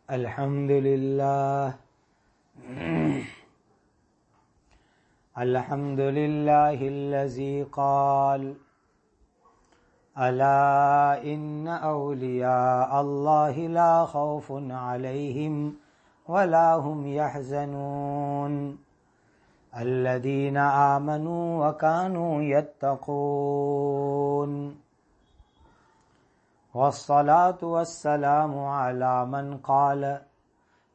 الحمد لله الحمد لله الذي قال ألا إن أولياء الله لا خوف عليهم ولا هم يحزنون الذين آمنوا وكانوا يتقون والصلاة والسلام على من قال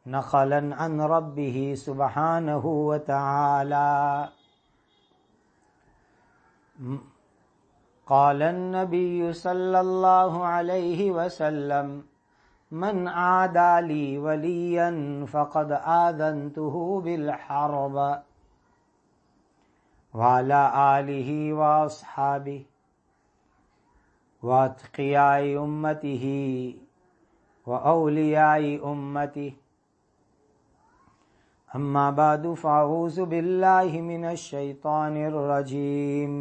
نقلا عن ربه سبحانه وتعالى قال النبي صلى الله عليه وسلم من عادى لي وليا فقد آذنته بالحرب وعلى آله وأصحابه واتقياء امته واولیاء امته اما بعد فاعوذ باللہ من الشیطان الرجیم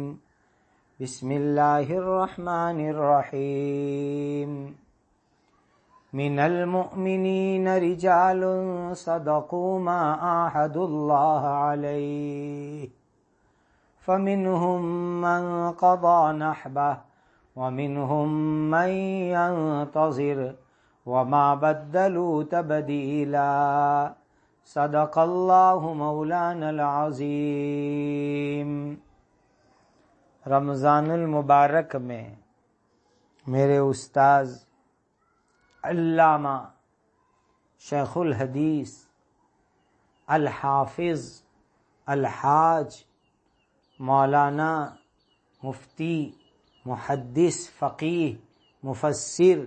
بسم اللہ الرحمن الرحیم من المؤمنین رجال صدقوا ما عاهدوا اللہ علیہ فمنهم من قضى نحبه ومنهم من ينتظر وما بدلوا تبديلا صدق الله مولانا العظیم۔ رمضان المبارک میں میرے استاذ علامہ شیخ الحدیث الحافظ الحاج مولانا مفتی محدث فقیہ مفسر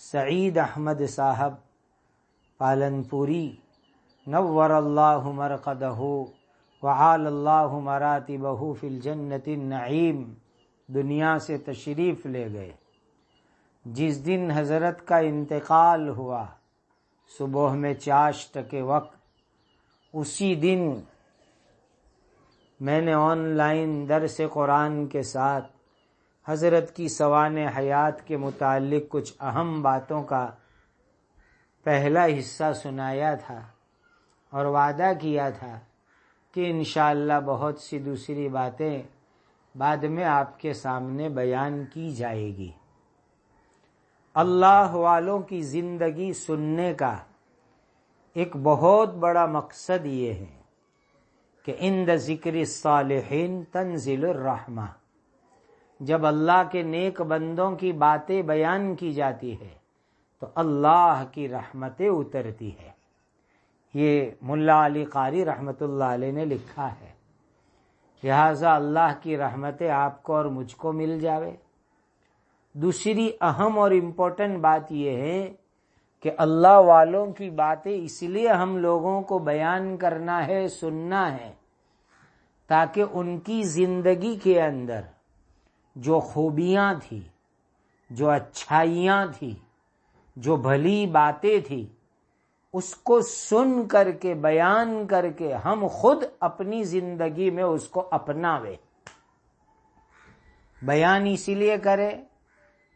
سعید احمد صاحب پالنپوری نور اللہ مرقدہ وعال اللہ مراتبہ فی الجنت النعیم دنیا سے تشریف لے گئے۔ جس دن حضرت کا انتقال ہوا صبح میں چاشت کے وقت، اسی دن میں نے آن لائن درس قرآن کے ساتھ حضرت کی سوانح حیات کے متعلق کچھ اہم باتوں کا پہلا حصہ سنایا تھا اور وعدہ کیا تھا کہ انشاءاللہ بہت سی دوسری باتیں بعد میں آپ کے سامنے بیان کی جائے گی۔ اللہ والوں کی زندگی سننے کا ایک بہت بڑا مقصد یہ ہے کہ عند ذکر الصالحین تنزل الرحمہ، جب اللہ کے نیک بندوں کی باتیں بیان کی جاتی ہے تو اللہ کی رحمتیں اترتی ہے۔ یہ ملا علی قاری رحمۃ اللہ علیہ نے لکھا ہے، لہٰذا اللہ کی رحمتیں آپ کو اور مجھ کو مل جاوے۔ دوسری اہم اور امپورٹنٹ بات یہ ہے کہ اللہ والوں کی باتیں اس لیے ہم لوگوں کو بیان کرنا ہے، سننا ہے، تاکہ ان کی زندگی کے اندر جو خوبیاں تھیں، جو اچھائیاں تھیں، جو بھلی باتیں تھیں، اس کو سن کر کے بیان کر کے ہم خود اپنی زندگی میں اس کو اپناوے۔ بیان اسی لیے کرے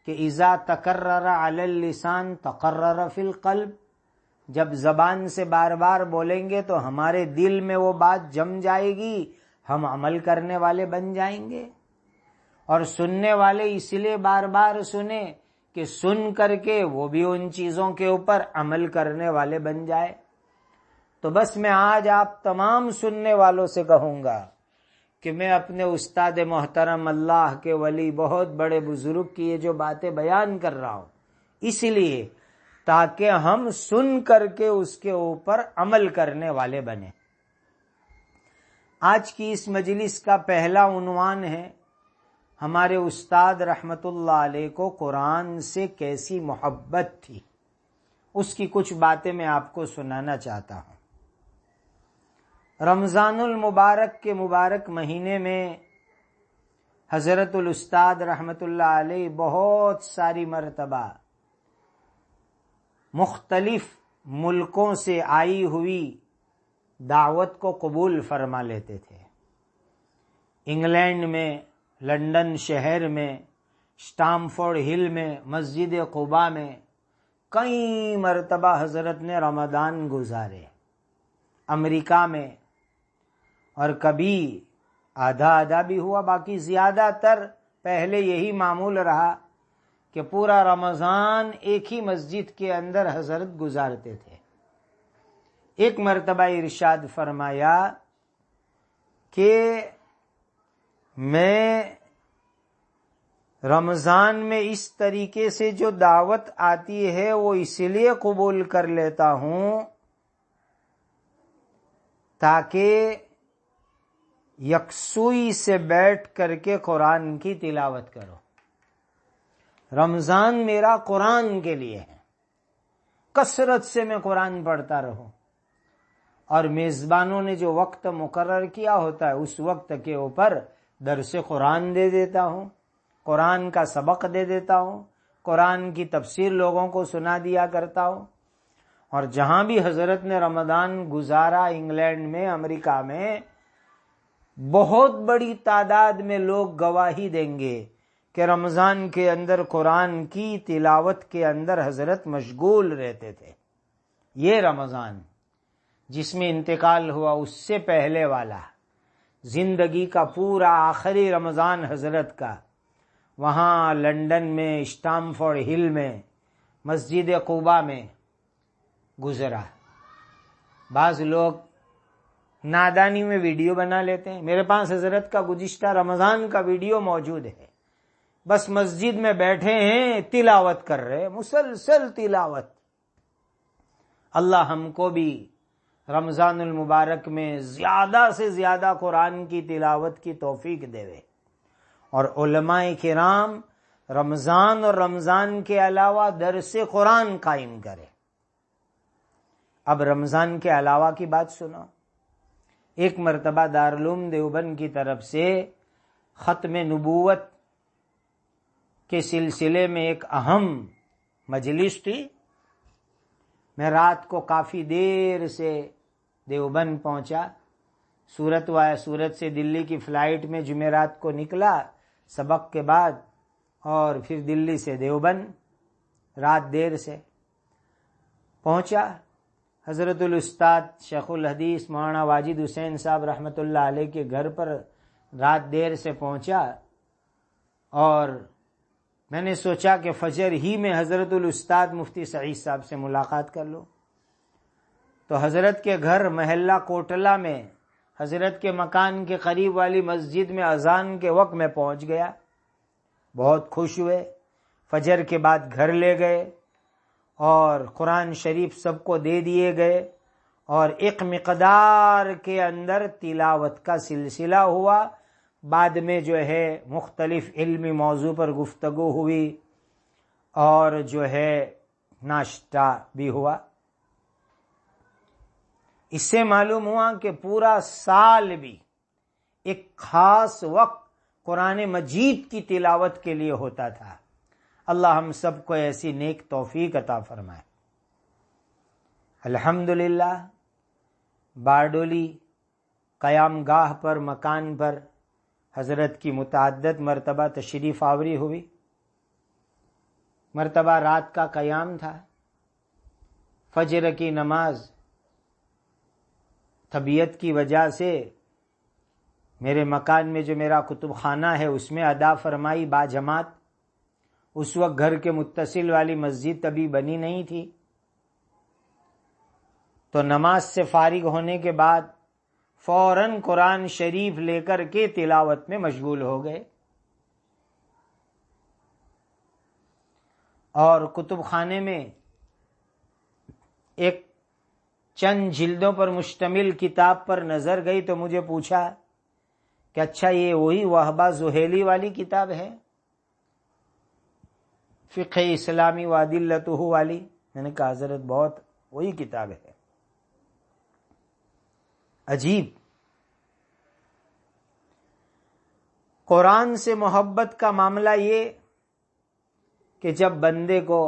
کہ اذا تکرر علی اللسان تقرر فی القلب، جب زبان سے بار بار بولیں گے تو ہمارے دل میں وہ بات جم جائے گی، ہم عمل کرنے والے بن جائیں گے۔ اور سننے والے اس لیے بار بار سنیں کہ سن کر کے وہ بھی ان چیزوں کے اوپر عمل کرنے والے بن جائے۔ تو بس میں آج آپ تمام سننے والوں سے کہوں گا کہ میں اپنے استاد محترم اللہ کے ولی بہت بڑے بزرگ کی یہ جو باتیں بیان کر رہا ہوں اس لیے تاکہ ہم سن کر کے اس کے اوپر عمل کرنے والے بنیں۔ آج کی اس مجلس کا پہلا عنوان ہے ہمارے استاد رحمت اللہ علیہ کو قرآن سے کیسی محبت تھی، اس کی کچھ باتیں میں آپ کو سنانا چاہتا ہوں۔ رمضان المبارک کے مبارک مہینے میں حضرت الاستاد رحمت اللہ علیہ بہت ساری مرتبہ مختلف ملکوں سے آئی ہوئی دعوت کو قبول فرما لیتے تھے۔ انگلینڈ میں، لندن شہر میں، اسٹامفورڈ ہل میں، مسجد قباء میں کئی مرتبہ حضرت نے رمضان گزارے امریکہ میں، اور کبھی آدھا آدھا بھی ہوا، باقی زیادہ تر پہلے یہی معمول رہا کہ پورا رمضان ایک ہی مسجد کے اندر حضرت گزارتے تھے۔ ایک مرتبہ ارشاد فرمایا کہ میں رمضان میں اس طریقے سے جو دعوت آتی ہے وہ اس لیے قبول کر لیتا ہوں تاکہ یکسوئی سے بیٹھ کر کے قرآن کی تلاوت کرو۔ رمضان میرا قرآن کے لیے ہے، کثرت سے میں قرآن پڑھتا رہوں، اور میزبانوں نے جو وقت مقرر کیا ہوتا ہے اس وقت کے اوپر درس قرآن دے دیتا ہوں، قرآن کا سبق دے دیتا ہوں، قرآن کی تفسیر لوگوں کو سنا دیا کرتا ہوں۔ اور جہاں بھی حضرت نے رمضان گزارا، انگلینڈ میں، امریکہ میں، بہت بڑی تعداد میں لوگ گواہی دیں گے کہ رمضان کے اندر قرآن کی تلاوت کے اندر حضرت مشغول رہتے تھے۔ یہ رمضان جس میں انتقال ہوا اس سے پہلے والا زندگی کا پورا آخری رمضان حضرت کا وہاں لنڈن میں اسٹامفورڈ ہل میں مسجد قباء میں گزرا۔ بعض لوگ نادانی میں ویڈیو بنا لیتے ہیں، میرے پاس حضرت کا گزشتہ رمضان کا ویڈیو موجود ہے، بس مسجد میں بیٹھے ہیں، تلاوت کر رہے، مسلسل تلاوت۔ اللہ ہم کو بھی رمضان المبارک میں زیادہ سے زیادہ قرآن کی تلاوت کی توفیق دے، اور علماء کرام رمضان اور رمضان کے علاوہ درس قرآن قائم کرے۔ اب رمضان کے علاوہ کی بات سنو۔ ایک مرتبہ دارالعلوم دیوبند کی طرف سے ختم نبوت کے سلسلے میں ایک اہم مجلس تھی۔ میں رات کو کافی دیر سے دیوبند پہنچا، سورت سے دلی کی فلائٹ میں جمعرات کو نکلا سبق کے بعد، اور پھر دلی سے دیوبند رات دیر سے پہنچا۔ حضرت الاستاد شیخ الحدیث مولانا واجد حسین صاحب رحمۃ اللہ علیہ کے گھر پر رات دیر سے پہنچا، اور میں نے سوچا کہ فجر ہی میں حضرت الاستاد مفتی سعید صاحب سے ملاقات کر لوں۔ تو حضرت کے گھر محلہ کوٹلہ میں حضرت کے مکان کے قریب والی مسجد میں اذان کے وقت میں پہنچ گیا۔ بہت خوش ہوئے، فجر کے بعد گھر لے گئے اور قرآن شریف سب کو دے دیے گئے، اور ایک مقدار کے اندر تلاوت کا سلسلہ ہوا۔ بعد میں جو ہے مختلف علمی موضوع پر گفتگو ہوئی، اور جو ہے ناشتہ بھی ہوا۔ اس سے معلوم ہوا کہ پورا سال بھی ایک خاص وقت قرآن مجید کی تلاوت کے لیے ہوتا تھا۔ اللہ ہم سب کو ایسی نیک توفیق عطا فرمائے۔ الحمدللہ باردولی قیام گاہ پر، مکان پر حضرت کی متعدد مرتبہ تشریف آوری ہوئی۔ مرتبہ رات کا قیام تھا، فجر کی نماز طبیعت کی وجہ سے میرے مکان میں جو میرا کتب خانہ ہے اس میں ادا فرمائی باجماعت۔ اس وقت گھر کے متصل والی مسجد ابھی بنی نہیں تھی، تو نماز سے فارغ ہونے کے بعد فوراً قرآن شریف لے کر کے تلاوت میں مشغول ہو گئے، اور کتب خانے میں ایک چند جلدوں پر مشتمل کتاب پر نظر گئی تو مجھے پوچھا کہ اچھا یہ وہی وہبہ زہیلی والی کتاب ہے، فقہ اسلامی وادلتہ والی؟ میں نے کہا حضرت بہت وہی کتاب ہے۔ عجیب، قرآن سے محبت کا معاملہ یہ کہ جب بندے کو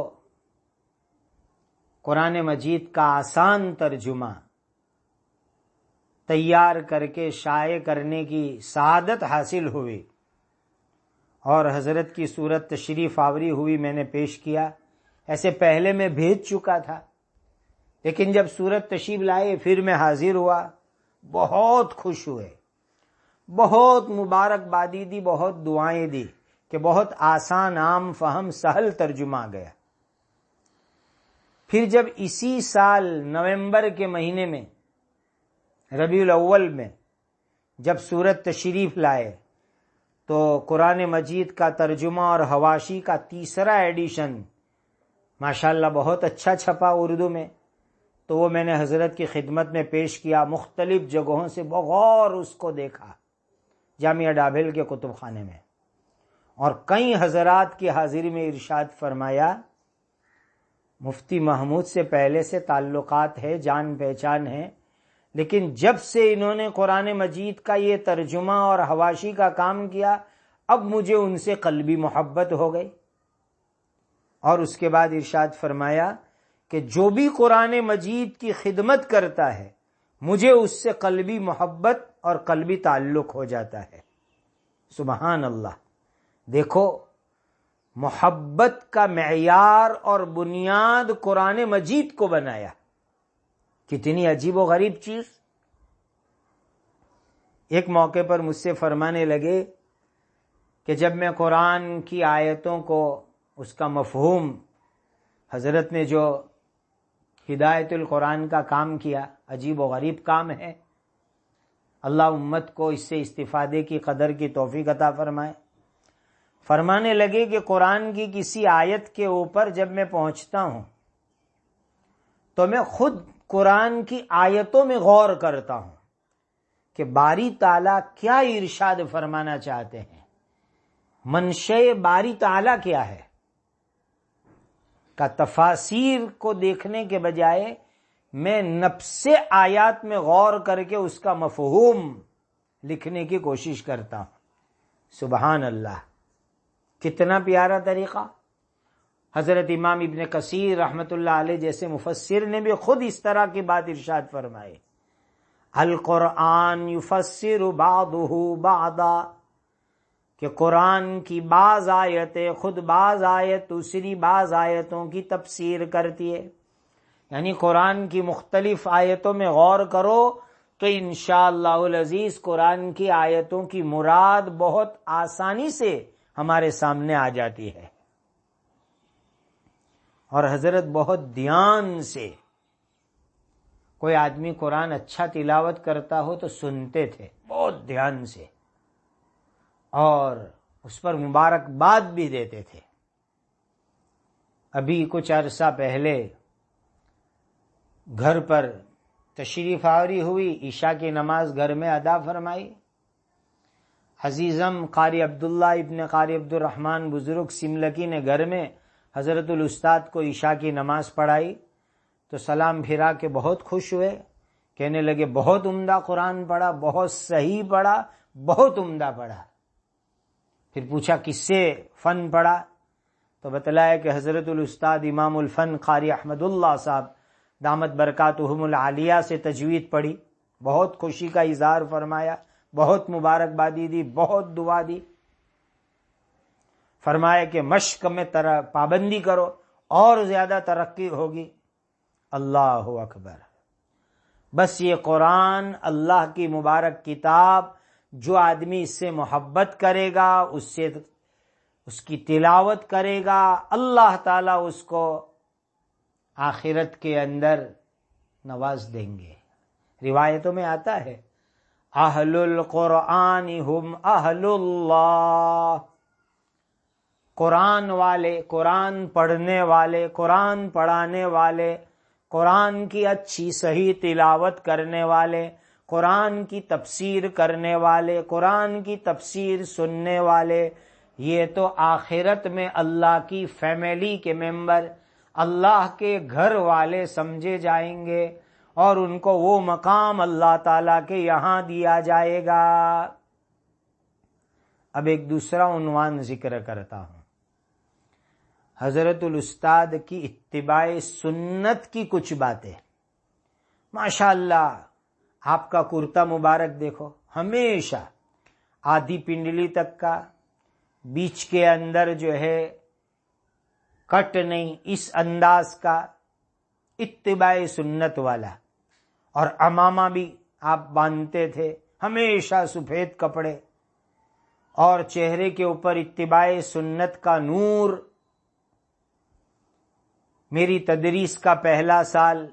قرآن مجید کا آسان ترجمہ تیار کر کے شائع کرنے کی سعادت حاصل ہوئی اور حضرت کی صورت تشریف آوری ہوئی، میں نے پیش کیا، ایسے پہلے میں بھیج چکا تھا، لیکن جب سورت تشریف لائے پھر میں حاضر ہوا، بہت خوش ہوئے، بہت مبارکبادی دی، بہت دعائیں دی کہ بہت آسان، عام فہم، سہل ترجمہ آ گیا۔ پھر جب اسی سال نومبر کے مہینے میں، ربیع الاول میں جب سورت تشریف لائے تو قرآن مجید کا ترجمہ اور حواشی کا تیسرا ایڈیشن ماشاءاللہ بہت اچھا چھپا اردو میں، تو وہ میں نے حضرت کی خدمت میں پیش کیا، مختلف جگہوں سے بغور اس کو دیکھا جامعہ ڈابھیل کے کتب خانے میں، اور کئی حضرات کی حاضری میں ارشاد فرمایا، مفتی محمود سے پہلے سے تعلقات ہے، جان پہچان ہے، لیکن جب سے انہوں نے قرآن مجید کا یہ ترجمہ اور حواشی کا کام کیا، اب مجھے ان سے قلبی محبت ہو گئی۔ اور اس کے بعد ارشاد فرمایا کہ جو بھی قرآن مجید کی خدمت کرتا ہے مجھے اس سے قلبی محبت اور قلبی تعلق ہو جاتا ہے۔ سبحان اللہ! دیکھو، محبت کا معیار اور بنیاد قرآن مجید کو بنایا، کتنی عجیب و غریب چیز۔ ایک موقع پر مجھ سے فرمانے لگے کہ جب میں قرآن کی آیتوں کو، اس کا مفہوم، حضرت نے جو ہدایت القرآن کا کام کیا، عجیب و غریب کام ہے، اللہ امت کو اس سے استفادے کی قدر کی توفیق عطا فرمائے۔ فرمانے لگے کہ قرآن کی کسی آیت کے اوپر جب میں پہنچتا ہوں تو میں خود قرآن کی آیتوں میں غور کرتا ہوں کہ باری تعالیٰ کیا ارشاد فرمانا چاہتے ہیں، منشأ باری تعالیٰ کیا ہے، کا تفاسیر کو دیکھنے کے بجائے میں نفس آیات میں غور کر کے اس کا مفہوم لکھنے کی کوشش کرتا ہوں۔ سبحان اللہ! کتنا پیارا طریقہ! حضرت امام ابن کثیر رحمۃ اللہ علیہ جیسے مفسر نے بھی خود اس طرح کی بات ارشاد فرمائی، القرآن یفسر بعضہ بعضا، کہ قرآن کی بعض آیتیں خود بعض آیت دوسری بعض آیتوں کی تفسیر کرتی ہے، یعنی قرآن کی مختلف آیتوں میں غور کرو تو انشاءاللہ العزیز قرآن کی آیتوں کی مراد بہت آسانی سے ہمارے سامنے آ جاتی ہے۔ اور حضرت بہت دھیان سے، کوئی آدمی قرآن اچھا تلاوت کرتا ہو تو سنتے تھے بہت دھیان سے، اور اس پر مبارکباد بھی دیتے تھے۔ ابھی کچھ عرصہ پہلے گھر پر تشریف آوری ہوئی، عشاء کی نماز گھر میں ادا فرمائی، عزیزم قاری عبداللہ ابن قاری عبد الرحمن بزرگ سملکی نے گھر میں حضرت الاستاد کو عشاء کی نماز پڑھائی تو سلام پھرا کے بہت خوش ہوئے، کہنے لگے بہت عمدہ قرآن پڑھا، بہت صحیح پڑھا، بہت عمدہ پڑھا۔ پھر پوچھا کس سے فن پڑھا تو بتلایا کہ حضرت الاستاد امام الفن قاری احمد اللہ صاحب دامت برکاتہم العالیہ سے تجوید پڑھی۔ بہت خوشی کا اظہار فرمایا، بہت مبارکبادی دی، بہت دعا دی، فرمایا کہ مشق میں پابندی کرو اور زیادہ ترقی ہوگی۔ اللہ اکبر! بس یہ قرآن اللہ کی مبارک کتاب، جو آدمی اس سے محبت کرے گا، اس کی تلاوت کرے گا، اللہ تعالیٰ اس کو آخرت کے اندر نواز دیں گے۔ روایتوں میں آتا ہے اہل القرآن ہم اہل اللہ، قرآن والے، قرآن پڑھنے والے، قرآن پڑھانے والے، قرآن کی اچھی صحیح تلاوت کرنے والے، قرآن کی تفسیر کرنے والے، قرآن کی تفسیر سننے والے، یہ تو آخرت میں اللہ کی فیملی کے ممبر، اللہ کے گھر والے سمجھے جائیں گے، اور ان کو وہ مقام اللہ تعالیٰ کے یہاں دیا جائے گا۔ اب ایک دوسرا عنوان ذکر کرتا ہوں، حضرت الاستاد کی اتباع سنت کی کچھ باتیں۔ ماشاءاللہ آپ کا کرتا مبارک دیکھو، ہمیشہ آدھی پنڈلی تک کا، بیچ کے اندر جو ہے کٹ نہیں، اس انداز کا اتباع سنت والا، اور عمامہ بھی آپ باندھتے تھے، ہمیشہ سفید کپڑے، اور چہرے کے اوپر اتباع سنت کا نور۔ میری تدریس کا پہلا سال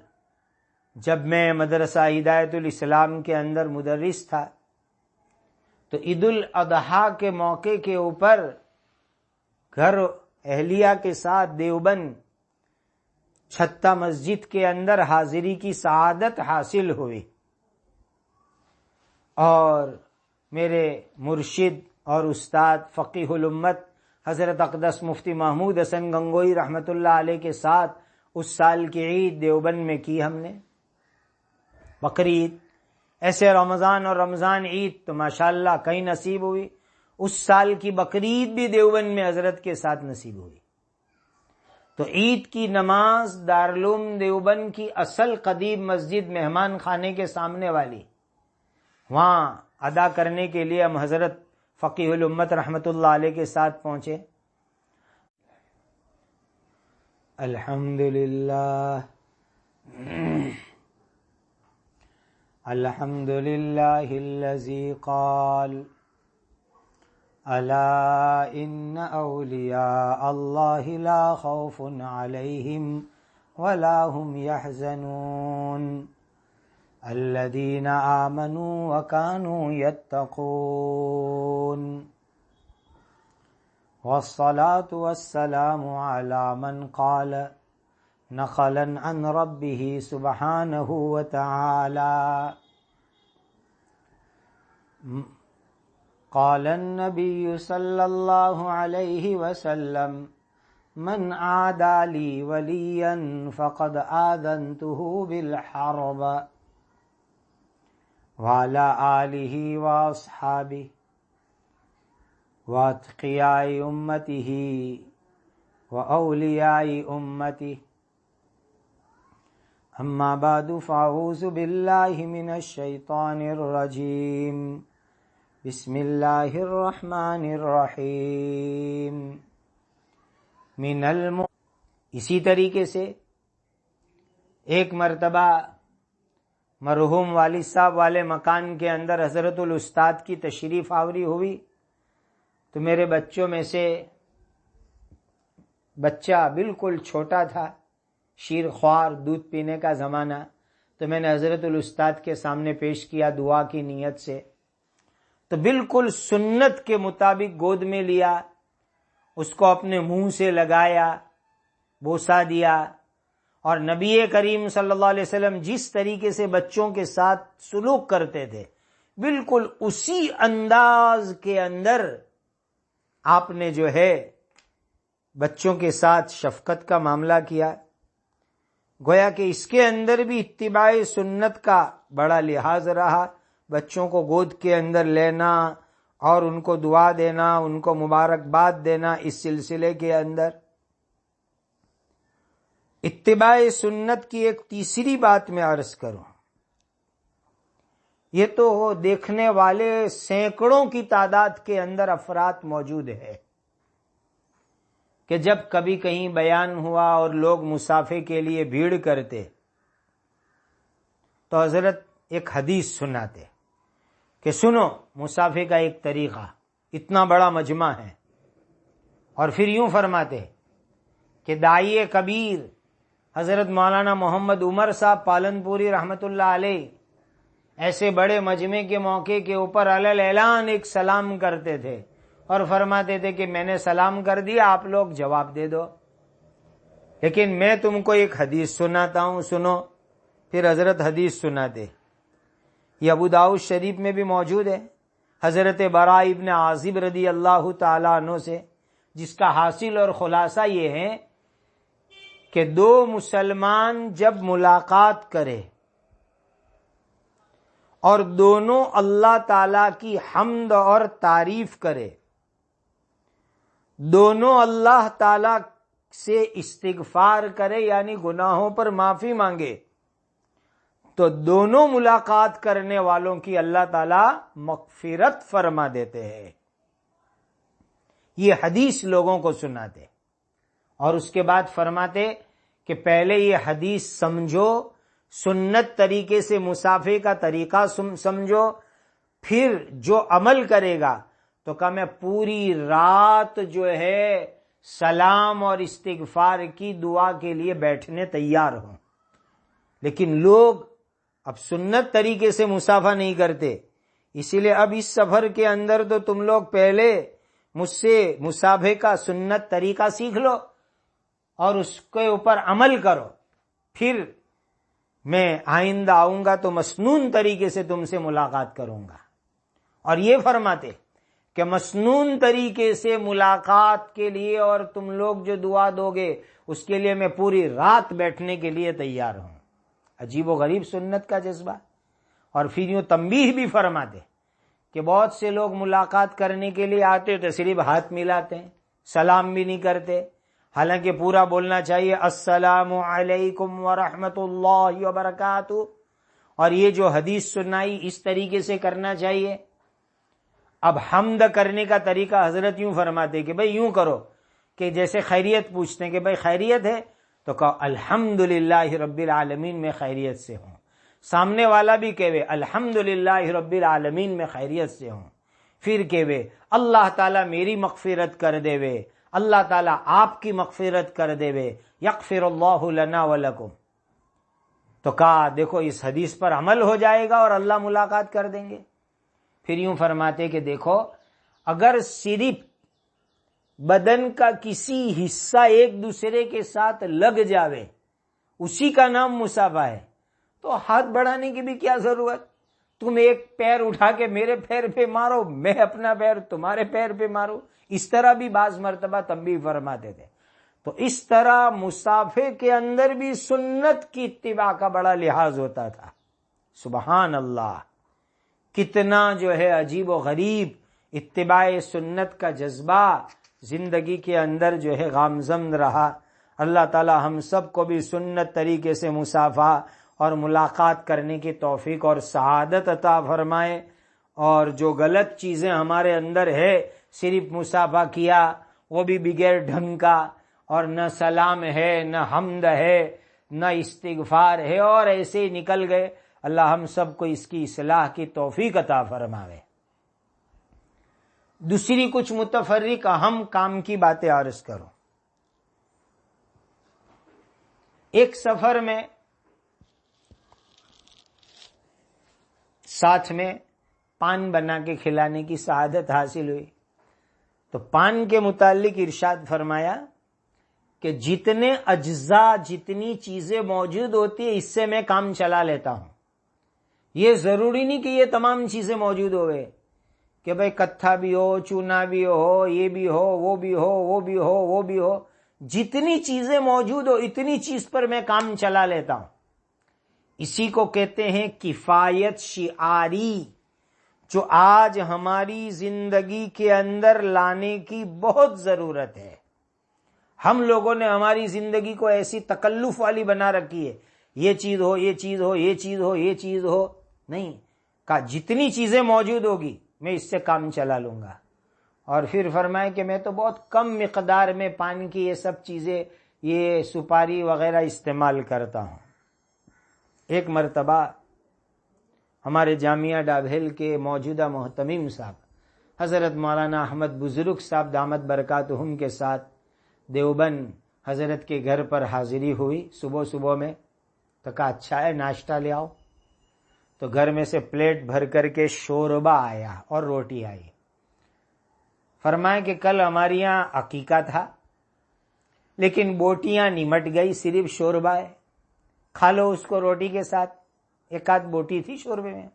جب میں مدرسہ ہدایت الاسلام کے اندر مدرس تھا، تو عید الاضحیٰ کے موقع کے اوپر گھر اہلیہ کے ساتھ دیوبند چھتہ مسجد کے اندر حاضری کی سعادت حاصل ہوئی، اور میرے مرشد اور استاد فقیہ الامت حضرت اقدس مفتی محمود حسن گنگوئی رحمۃ اللہ علیہ کے ساتھ اس سال کی عید دیوبند میں کی ہم نے، بقرعید۔ ایسے رمضان اور رمضان عید تو ماشاءاللہ کہیں نصیب ہوئی، اس سال کی بقرعید بھی دیوبند میں حضرت کے ساتھ نصیب ہوئی۔ تو عید کی نماز دارالعلوم دیوبند کی اصل قدیم مسجد مہمان خانے کے سامنے والی، وہاں ادا کرنے کے لیے ہم حضرت فقیہ الامت رحمۃ اللہ علیہ کے ساتھ پہنچے۔ الحمدللہ الحمدللہ الذی قال الا ان اولیاء اللہ لا خوف علیہم ولا هم يحزنون الذین آمنوا وكانوا يتقون والصلاة والسلام على من قال نقلا عن ربه سبحانه وتعالى قال النبي صلى الله عليه وسلم من عادى لي وليا فقد آذنته بالحرب وعلى آله وأصحابه واتقياء أمته وأولياء أمته أما بعد فأعوذ بالله من الشيطان الرجيم بسم اللہ الرحمن الرحیم اسی طریقے سے ایک مرتبہ مرحوم والد صاحب والے مکان کے اندر حضرت الاستاد کی تشریف آوری ہوئی، تو میرے بچوں میں سے بچہ بالکل چھوٹا تھا، شیر خوار، دودھ پینے کا زمانہ، تو میں نے حضرت الاستاد کے سامنے پیش کیا دعا کی نیت سے، تو بالکل سنت کے مطابق گود میں لیا، اس کو اپنے منہ سے لگایا، بوسہ دیا، اور نبی کریم صلی اللہ علیہ وسلم جس طریقے سے بچوں کے ساتھ سلوک کرتے تھے بالکل اسی انداز کے اندر آپ نے جو ہے بچوں کے ساتھ شفقت کا معاملہ کیا، گویا کہ اس کے اندر بھی اتباع سنت کا بڑا لحاظ رہا، بچوں کو گود کے اندر لینا اور ان کو دعا دینا، ان کو مبارکباد دینا، اس سلسلے کے اندر اتباع سنت کی ایک تیسری بات میں عرض کروں، یہ تو دیکھنے والے سینکڑوں کی تعداد کے اندر افراد موجود ہے کہ جب کبھی کہیں بیان ہوا اور لوگ مصافحے کے لیے بھیڑ کرتے تو حضرت ایک حدیث سناتے کہ سنو مصافحے کا ایک طریقہ، اتنا بڑا مجمع ہے، اور پھر یوں فرماتے کہ داعی کبیر حضرت مولانا محمد عمر صاحب پالنپوری رحمت اللہ علیہ ایسے بڑے مجمع کے موقع کے اوپر علی اعلان ایک سلام کرتے تھے اور فرماتے تھے کہ میں نے سلام کر دیا، آپ لوگ جواب دے دو، لیکن میں تم کو ایک حدیث سناتا ہوں، سنو۔ پھر حضرت حدیث سناتے، یہ ابو داؤد شریف میں بھی موجود ہے، حضرت براء ابن عازب رضی اللہ تعالیٰ عنہ سے، جس کا حاصل اور خلاصہ یہ ہے کہ دو مسلمان جب ملاقات کرے اور دونوں اللہ تعالی کی حمد اور تعریف کرے، دونوں اللہ تعالی سے استغفار کرے یعنی گناہوں پر معافی مانگے، تو دونوں ملاقات کرنے والوں کی اللہ تعالی مغفرت فرما دیتے ہیں۔ یہ حدیث لوگوں کو سناتے اور اس کے بعد فرماتے کہ پہلے یہ حدیث سمجھو، سنت طریقے سے مسافے کا طریقہ سمجھو، پھر جو عمل کرے گا تو کہا میں پوری رات جو ہے سلام اور استغفار کی دعا کے لیے بیٹھنے تیار ہوں. لیکن لوگ اب سنت طریقے سے مسافہ نہیں کرتے، اسی لیے اب اس سفر کے اندر تو تم لوگ پہلے مجھ سے مسافے کا سنت طریقہ سیکھ لو اور اس کے اوپر عمل کرو، پھر میں آئندہ آؤں گا تو مسنون طریقے سے تم سے ملاقات کروں گا. اور یہ فرماتے کہ مسنون طریقے سے ملاقات کے لیے اور تم لوگ جو دعا دو گے اس کے لیے میں پوری رات بیٹھنے کے لیے تیار ہوں. عجیب و غریب سنت کا جذبہ. اور پھر یوں تنبیہ بھی فرماتے کہ بہت سے لوگ ملاقات کرنے کے لیے آتے تو صرف ہاتھ ملاتے ہیں، سلام بھی نہیں کرتے، حالانکہ پورا بولنا چاہیے السلام علیکم ورحمۃ اللہ وبرکاتہ. اور یہ جو حدیث سنائی اس طریقے سے کرنا چاہیے. اب حمد کرنے کا طریقہ حضرت یوں فرماتے کہ بھئی یوں کرو کہ جیسے خیریت پوچھتے ہیں کہ بھئی خیریت ہے تو کہو الحمدللہ رب العالمین میں خیریت سے ہوں. سامنے والا بھی کہوے الحمدللہ رب العالمین میں خیریت سے ہوں. پھر کہوے اللہ تعالیٰ میری مغفرت کر دے وے، اللہ تعالیٰ آپ کی مغفرت کر دے وے، یغفر اللہ لنا ولکم. تو کہا دیکھو اس حدیث پر عمل ہو جائے گا اور اللہ ملاقات کر دیں گے. پھر یوں فرماتے کہ دیکھو اگر صرف بدن کا کسی حصہ ایک دوسرے کے ساتھ لگ جاوے اسی کا نام مسافہ ہے، تو ہاتھ بڑھانے کی بھی کیا ضرورت؟ تم ایک پیر اٹھا کے میرے پیر پہ مارو، میں اپنا پیر تمہارے پیر پہ مارو. اس طرح بھی بعض مرتبہ تنبیہ فرماتے تھے. تو اس طرح مسافے کے اندر بھی سنت کی اتباع کا بڑا لحاظ ہوتا تھا. سبحان اللہ، کتنا جو ہے عجیب و غریب اتباع سنت کا جذبہ زندگی کے اندر جو ہے گامزن رہا. اللہ تعالی ہم سب کو بھی سنت طریقے سے مسافہ اور ملاقات کرنے کی توفیق اور سعادت عطا فرمائے. اور جو غلط چیزیں ہمارے اندر ہے، صرف مسافہ کیا وہ بھی بغیر ڈھنگ کا، اور نہ سلام ہے نہ حمد ہے نہ استغفار ہے، اور ایسے ہی نکل گئے. اللہ ہم سب کو اس کی اصلاح کی توفیق عطا فرمائے. دوسری کچھ متفرق اہم کام کی باتیں عرض کرو. ایک سفر میں ساتھ میں پان بنا کے کھلانے کی سعادت حاصل ہوئی. تو پان کے متعلق ارشاد فرمایا کہ جتنے اجزاء جتنی چیزیں موجود ہوتی ہیں اس سے میں کام چلا لیتا ہوں. یہ ضروری نہیں کہ یہ تمام چیزیں موجود ہوئے کہ بھئی کتھا بھی ہو، چونا بھی ہو، یہ بھی ہو، وہ بھی ہو، وہ بھی ہو، وہ بھی ہو. جتنی چیزیں موجود ہو اتنی چیز پر میں کام چلا لیتا ہوں. اسی کو کہتے ہیں کفایت شعاری، جو آج ہماری زندگی کے اندر لانے کی بہت ضرورت ہے. ہم لوگوں نے ہماری زندگی کو ایسی تکلف والی بنا رکھی ہے، یہ چیز ہو، یہ چیز ہو، یہ چیز ہو، یہ چیز ہو. نہیں، کہا جتنی چیزیں موجود ہوگی میں اس سے کام چلا لوں گا. اور پھر فرمائے کہ میں تو بہت کم مقدار میں پان کی یہ سب چیزیں، یہ سپاری وغیرہ استعمال کرتا ہوں. ایک مرتبہ ہمارے جامعہ ڈابھیل کے موجودہ محتمم صاحب حضرت مولانا احمد بزرگ صاحب دامت برکاتہم کے ساتھ دیوبند حضرت کے گھر پر حاضری ہوئی صبح میں. تو کہا اچھا ہے ناشتہ لے آؤ. تو گھر میں سے پلیٹ بھر کر کے شوربہ آیا اور روٹی آئی. فرمایا کہ کل ہمارے یہاں عقیقہ تھا لیکن بوٹیاں نمٹ گئی، صرف شوربہ ہے، کھا لو اس کو روٹی کے ساتھ. ایک آدھ بوٹی تھی شوربے میں.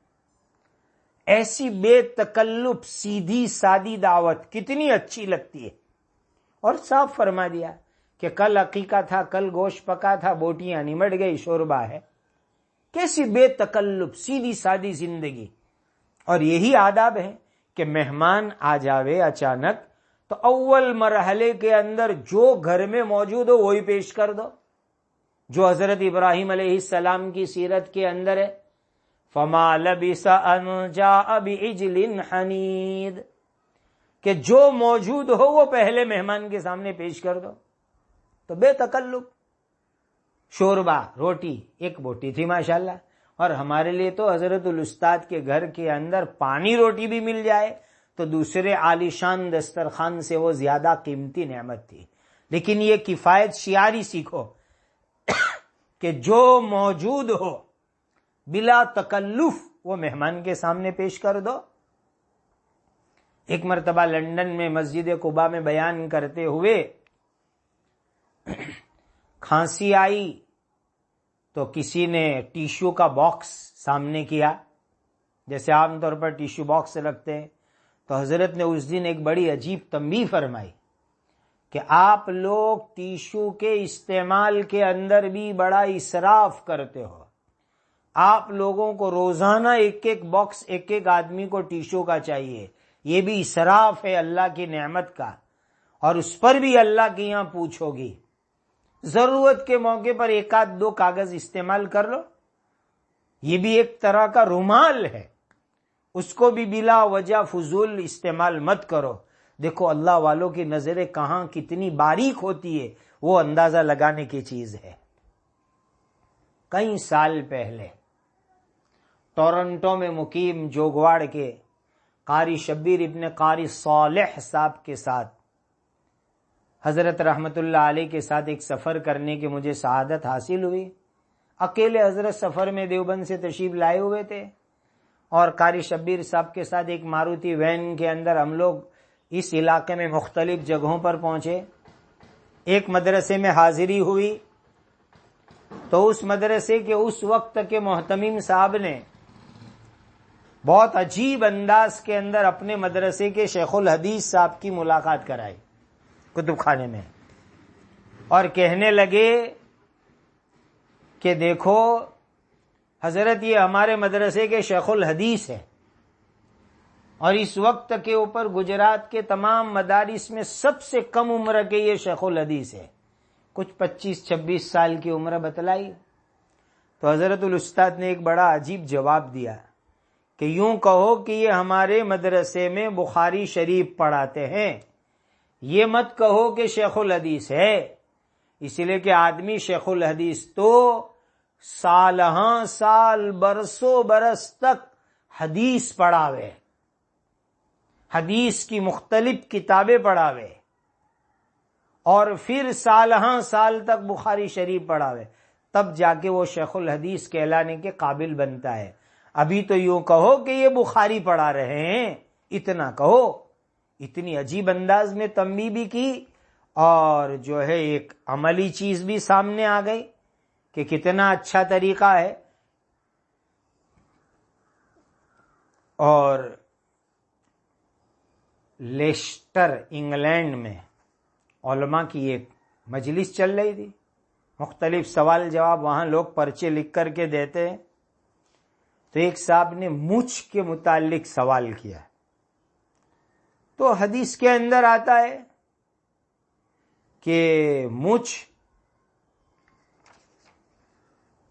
ایسی بے تکلف سیدھی سادی دعوت کتنی اچھی لگتی ہے. اور صاف فرما دیا کہ کل عقیقہ تھا، کل گوشت پکا تھا، بوٹیاں نمٹ گئی، شوربہ ہے. کیسی بے تکلف سیدھی سادی زندگی. اور یہی آداب ہے کہ مہمان آ جاوے اچانک تو اول مرحلے کے اندر جو گھر میں موجود ہو وہی پیش کر دو، جو حضرت ابراہیم علیہ السلام کی سیرت کے اندر ہے. فما لبث ان جاء بعجل حنید، کہ جو موجود ہو وہ پہلے مہمان کے سامنے پیش کر دو. تو بے تکلف شوربا روٹی ایک بوٹی تھی ماشاءاللہ، اور ہمارے لیے تو حضرت الاستاد کے گھر کے اندر پانی روٹی بھی مل جائے تو دوسرے عالیشان دسترخوان سے وہ زیادہ قیمتی نعمت تھی۔ لیکن یہ کفایت شعاری سیکھو کہ جو موجود ہو بلا تکلف وہ مہمان کے سامنے پیش کر دو۔ ایک مرتبہ لندن میں مسجد قباء میں بیان کرتے ہوئے کھانسی آئی تو کسی نے ٹیشو کا باکس سامنے کیا، جیسے عام طور پر ٹیشو باکس رکھتے ہیں، تو حضرت نے اس دن ایک بڑی عجیب تنبیہ فرمائی کہ آپ لوگ ٹیشو کے استعمال کے اندر بھی بڑا اسراف کرتے ہو۔ آپ لوگوں کو روزانہ ایک ایک باکس ایک ایک آدمی کو ٹیشو کا چاہیے، یہ بھی اسراف ہے اللہ کی نعمت کا، اور اس پر بھی اللہ کے یہاں پوچھو گی۔ ضرورت کے موقع پر ایک آدھ دو کاغذ استعمال کر لو، یہ بھی ایک طرح کا رومال ہے، اس کو بھی بلا وجہ فضول استعمال مت کرو۔ دیکھو اللہ والوں کی نظریں کہاں کتنی باریک ہوتی ہے، وہ اندازہ لگانے کی چیز ہے۔ کئی سال پہلے ٹورنٹو میں مقیم جوگواڑ کے قاری شبیر ابن قاری صالح صاحب کے ساتھ حضرت رحمت اللہ علیہ کے ساتھ ایک سفر کرنے کی مجھے سعادت حاصل ہوئی۔ اکیلے حضرت سفر میں دیوبند سے تشریف لائے ہوئے تھے، اور قاری شبیر صاحب کے ساتھ ایک ماروتی وین کے اندر ہم لوگ اس علاقے میں مختلف جگہوں پر پہنچے۔ ایک مدرسے میں حاضری ہوئی تو اس مدرسے کے اس وقت کے محتمم صاحب نے بہت عجیب انداز کے اندر اپنے مدرسے کے شیخ الحدیث صاحب کی ملاقات کرائی کتب خانے میں، اور کہنے لگے کہ دیکھو حضرت یہ ہمارے مدرسے کے شیخ الحدیث ہے، اور اس وقت کے اوپر گجرات کے تمام مدارس میں سب سے کم عمر کے یہ شیخ الحدیث ہے، کچھ 25-26 سال کی عمر بتلائی۔ تو حضرت الاستاد نے ایک بڑا عجیب جواب دیا کہ یوں کہو کہ یہ ہمارے مدرسے میں بخاری شریف پڑھاتے ہیں، یہ مت کہو کہ شیخ الحدیث ہے، اس لیے کہ آدمی شیخ الحدیث تو سالہاں سال برسوں برس تک حدیث پڑھاوے، حدیث کی مختلف کتابیں پڑھاوے، اور پھر سالہاں سال تک بخاری شریف پڑھاوے، تب جا کے وہ شیخ الحدیث کہلانے کے قابل بنتا ہے۔ ابھی تو یوں کہو کہ یہ بخاری پڑھا رہے ہیں، اتنا کہو۔ اتنی عجیب انداز میں تنبیہ بھی کی، اور جو ہے ایک عملی چیز بھی سامنے آ گئی کہ کتنا اچھا طریقہ ہے۔ اور لیسٹر انگلینڈ میں علماء کی ایک مجلس چل رہی تھی، مختلف سوال جواب وہاں لوگ پرچے لکھ کر کے دیتے ہیں، تو ایک صاحب نے مچھ کے متعلق سوال کیا۔ تو حدیث کے اندر آتا ہے کہ مچھ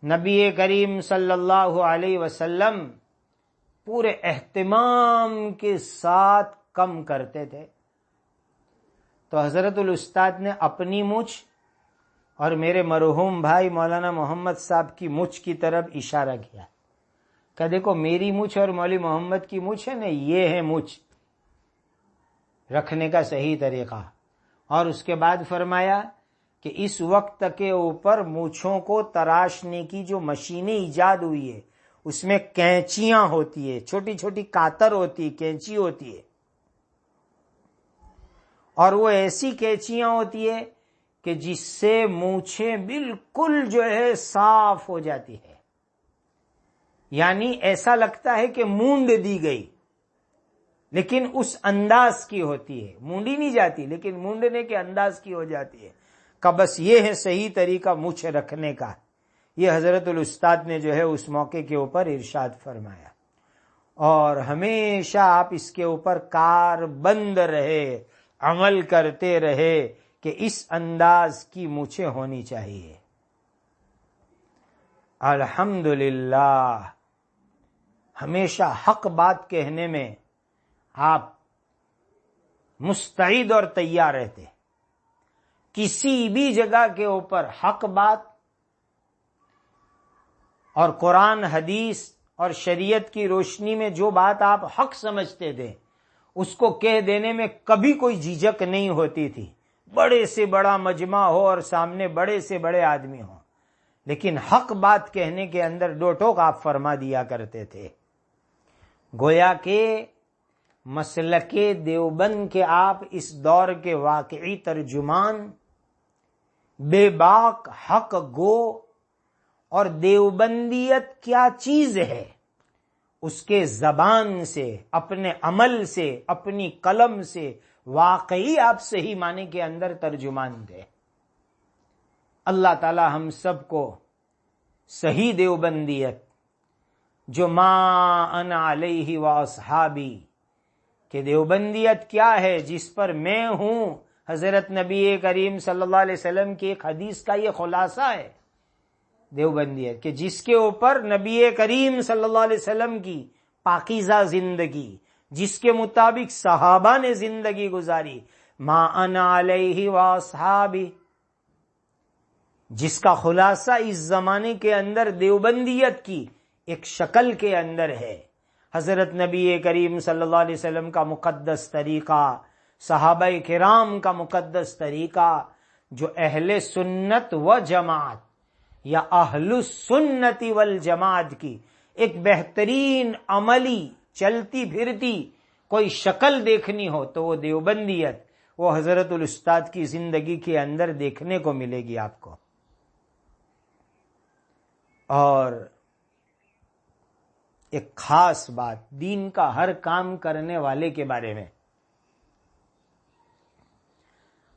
نبی کریم صلی اللہ علیہ وسلم پورے اہتمام کے ساتھ کم کرتے تھے۔ تو حضرت الاستاد نے اپنی مچھ اور میرے مرحوم بھائی مولانا محمد صاحب کی مچھ کی طرف اشارہ کیا کہ دیکھو میری مچھ اور مولوی محمد کی مچھ ہے نا، یہ ہے مچھ رکھنے کا صحیح طریقہ۔ اور اس کے بعد فرمایا کہ اس وقت کے اوپر مونچھوں کو تراشنے کی جو مشینیں ایجاد ہوئی ہے اس میں کینچیاں ہوتی ہے، چھوٹی چھوٹی کاتر ہوتی ہے، کینچی ہوتی ہے، اور وہ ایسی کینچیاں ہوتی ہے کہ جس سے مونچھیں بالکل جو ہے صاف ہو جاتی ہے، یعنی ایسا لگتا ہے کہ مونڈ دی گئی، لیکن اس انداز کی ہوتی ہے، مونڈی نہیں جاتی لیکن مونڈنے کے انداز کی ہو جاتی ہے۔ کہ بس یہ ہے صحیح طریقہ مچھ رکھنے کا۔ یہ حضرت الاستاد نے جو ہے اس موقع کے اوپر ارشاد فرمایا، اور ہمیشہ آپ اس کے اوپر کار بند رہے، عمل کرتے رہے کہ اس انداز کی مچھیں ہونی چاہیے۔ الحمدللہ ہمیشہ حق بات کہنے میں آپ مستعد اور تیار رہتے، کسی بھی جگہ کے اوپر حق بات اور قرآن حدیث اور شریعت کی روشنی میں جو بات آپ حق سمجھتے تھے اس کو کہہ دینے میں کبھی کوئی جھجک نہیں ہوتی تھی، بڑے سے بڑا مجمع ہو اور سامنے بڑے سے بڑے آدمی ہوں، لیکن حق بات کہنے کے اندر دو ٹوک آپ فرما دیا کرتے تھے۔ گویا کہ مسلک دیوبند کے آپ اس دور کے واقعی ترجمان، بے باک حق گو، اور دیوبندیت کیا چیز ہے اس کے زبان سے، اپنے عمل سے، اپنی قلم سے واقعی آپ صحیح معنی کے اندر ترجمان تھے۔ اللہ تعالی ہم سب کو صحیح دیوبندیت، جو ما انا علیہ واصحابی، کہ دیوبندیت کیا ہے جس پر میں ہوں، حضرت نبی کریم صلی اللہ علیہ وسلم کی ایک حدیث کا یہ خلاصہ ہے دیوبندیت، کہ جس کے اوپر نبی کریم صلی اللہ علیہ وسلم کی پاکیزہ زندگی، جس کے مطابق صحابہ نے زندگی گزاری، ما انا علیہ واصحابی، جس کا خلاصہ اس زمانے کے اندر دیوبندیت کی ایک شکل کے اندر ہے۔ حضرت نبی کریم صلی اللہ علیہ وسلم کا مقدس طریقہ، صحابہ کرام کا مقدس طریقہ، جو اہل سنت و جماعت یا اہل السنت والجماعت کی ایک بہترین عملی چلتی پھرتی کوئی شکل دیکھنی ہو تو وہ دیوبندیت، وہ حضرت الاستاد کی زندگی کے اندر دیکھنے کو ملے گی آپ کو۔ اور ایک خاص بات دین کا ہر کام کرنے والے کے بارے میں،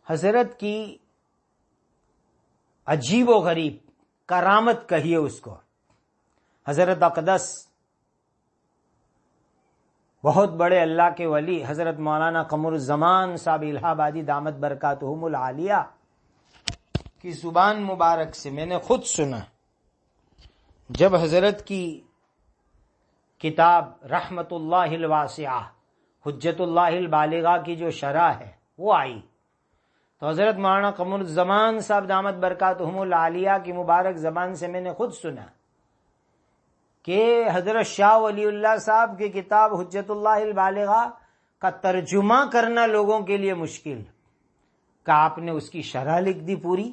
حضرت کی عجیب و غریب کرامت کہیے اس کو، حضرت اقدس بہت بڑے اللہ کے ولی حضرت مولانا قمر الزمان صاحب الہ آبادی دامت برکاتہم العالیہ کی زبان مبارک سے میں نے خود سنا، جب حضرت کی کتاب رحمت اللہ الواسعہ حجت اللہ البالغہ کی جو شرح ہے وہ آئی، تو حضرت مولانا قمر الزمان صاحب دامت برکاتہم العالیہ کی مبارک زبان سے میں نے خود سنا کہ حضرت شاہ ولی اللہ صاحب کی کتاب حجت اللہ البالغہ کا ترجمہ کرنا لوگوں کے لیے مشکل، کہ آپ نے اس کی شرح لکھ دی پوری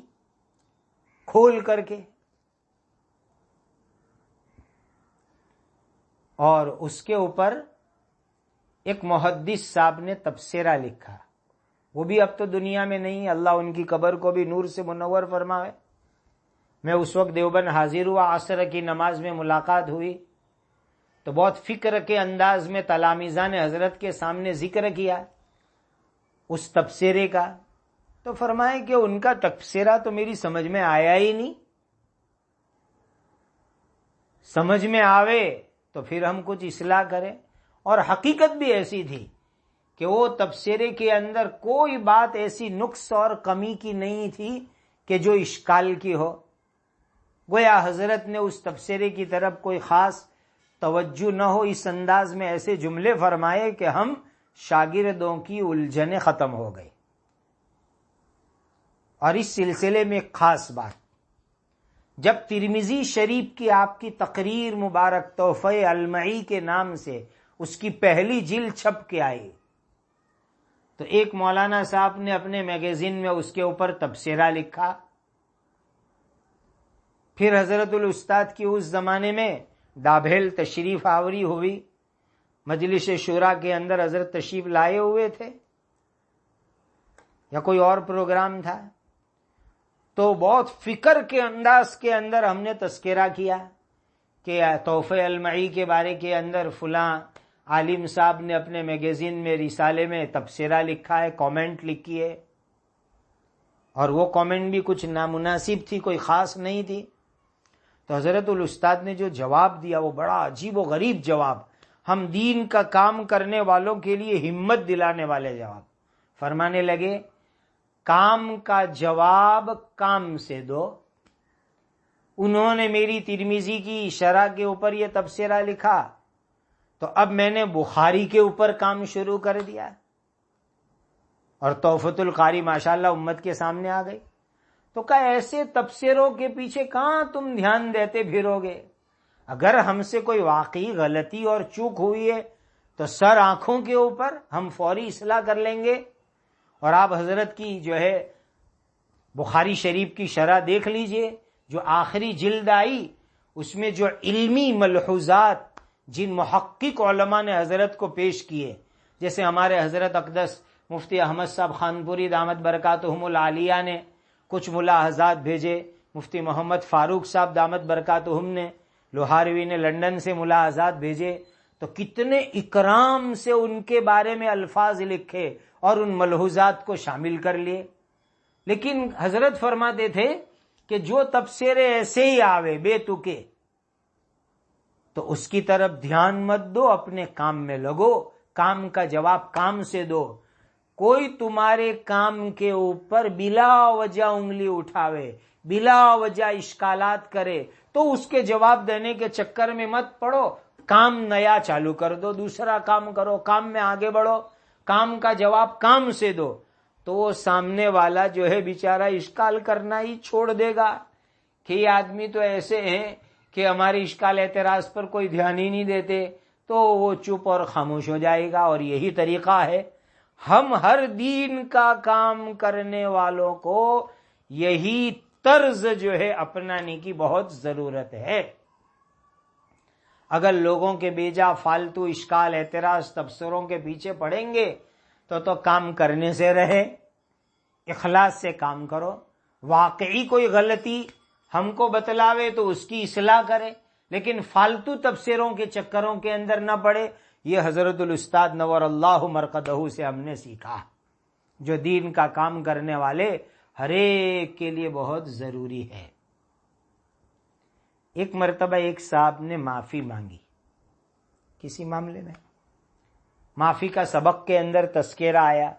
کھول کر کے، اور اس کے اوپر ایک محدث صاحب نے تبصرہ لکھا، وہ بھی اب تو دنیا میں نہیں، اللہ ان کی قبر کو بھی نور سے منور فرمائے۔ میں اس وقت دیوبند حاضر ہوا، عصر کی نماز میں ملاقات ہوئی تو بہت فکر کے انداز میں تلامذان حضرت کے سامنے ذکر کیا اس تبصرے کا، تو فرمائے کہ ان کا تبصرہ تو میری سمجھ میں آیا ہی نہیں، سمجھ میں آوے تو پھر ہم کچھ اصلاح کریں۔ اور حقیقت بھی ایسی تھی کہ وہ تبصرے کے اندر کوئی بات ایسی نقص اور کمی کی نہیں تھی کہ جو اشکال کی ہو، گویا حضرت نے اس تبصرے کی طرف کوئی خاص توجہ نہ ہو، اس انداز میں ایسے جملے فرمائے کہ ہم شاگردوں کی الجھنیں ختم ہو گئی۔ اور اس سلسلے میں ایک خاص بات، جب ترمذی شریف کی آپ کی تقریر مبارک تحفہ المعی کے نام سے اس کی پہلی جلد چھپ کے آئی، تو ایک مولانا صاحب نے اپنے میگزین میں اس کے اوپر تبصرہ لکھا۔ پھر حضرت الاستاد کی اس زمانے میں ڈابھیل تشریف آوری ہوئی، مجلس شورا کے اندر حضرت تشریف لائے ہوئے تھے یا کوئی اور پروگرام تھا، تو بہت فکر کے انداز کے اندر ہم نے تذکرہ کیا کہ تحفہ المعی کے بارے کے اندر فلاں عالم صاحب نے اپنے میگزین میں رسالے میں تبصرہ لکھا ہے، کامنٹ لکھی ہے، اور وہ کامنٹ بھی کچھ نامناسب تھی، کوئی خاص نہیں تھی۔ تو حضرت الاستاد نے جو جواب دیا وہ بڑا عجیب و غریب جواب، ہم دین کا کام کرنے والوں کے لیے ہمت دلانے والے جواب۔ فرمانے لگے کام کا جواب کام سے دو۔ انہوں نے میری ترمذی کی شرح کے اوپر یہ تبصرہ لکھا تو اب میں نے بخاری کے اوپر کام شروع کر دیا، اور تحفۃ القاری ماشاءاللہ امت کے سامنے آ گئی. تو کہا ایسے تبصروں کے پیچھے کہاں تم دھیان دیتے پھرو گے؟ اگر ہم سے کوئی واقعی غلطی اور چوک ہوئی ہے تو سر آنکھوں کے اوپر ہم فوری اصلاح کر لیں گے. اور آپ حضرت کی جو ہے بخاری شریف کی شرح دیکھ لیجئے، جو آخری جلد آئی اس میں جو علمی ملحوظات جن محقق علماء نے حضرت کو پیش کیے، جیسے ہمارے حضرت اقدس مفتی احمد صاحب خانپوری دامت برکاتہم العالیہ نے کچھ ملاحظات بھیجے، مفتی محمد فاروق صاحب دامت برکاتہم نے، لوہاروی نے لندن سے ملاحظات بھیجے، تو کتنے اکرام سے ان کے بارے میں الفاظ لکھے اور ان ملحوظات کو شامل کر لیے. لیکن حضرت فرماتے تھے کہ جو تبصرے ایسے ہی آوے بے تکے تو اس کی طرف دھیان مت دو، اپنے کام میں لگو، کام کا جواب کام سے دو. کوئی تمہارے کام کے اوپر بلا وجہ انگلی اٹھاوے، بلا وجہ اشکالات کرے تو اس کے جواب دینے کے چکر میں مت پڑو، کام نیا چالو کر دو، دوسرا کام کرو، کام میں آگے بڑھو، کام کا جواب کام سے دو. تو وہ سامنے والا جو ہے بیچارہ اشکال کرنا ہی چھوڑ دے گا کہ یہ آدمی تو ایسے ہیں کہ ہماری اشکال اعتراض پر کوئی دھیان ہی نہیں دیتے، تو وہ چپ اور خاموش ہو جائے گا. اور یہی طریقہ ہے، ہم ہر دین کا کام کرنے والوں کو یہی طرز جو ہے اپنانے کی بہت ضرورت ہے. اگر لوگوں کے بیجا فالتو اشکال اعتراض تبصروں کے پیچھے پڑیں گے تو کام کرنے سے رہے، اخلاص سے کام کرو. واقعی کوئی غلطی ہم کو بتلاوے تو اس کی اصلاح کرے، لیکن فالتو تبصروں کے چکروں کے اندر نہ پڑے. یہ حضرت الاستاد نور اللہ مرقدہ سے ہم نے سیکھا، جو دین کا کام کرنے والے ہر ایک کے لیے بہت ضروری ہے. ایک مرتبہ ایک صاحب نے معافی مانگی کسی معاملے میں، معافی کا سبق کے اندر تذکرہ آیا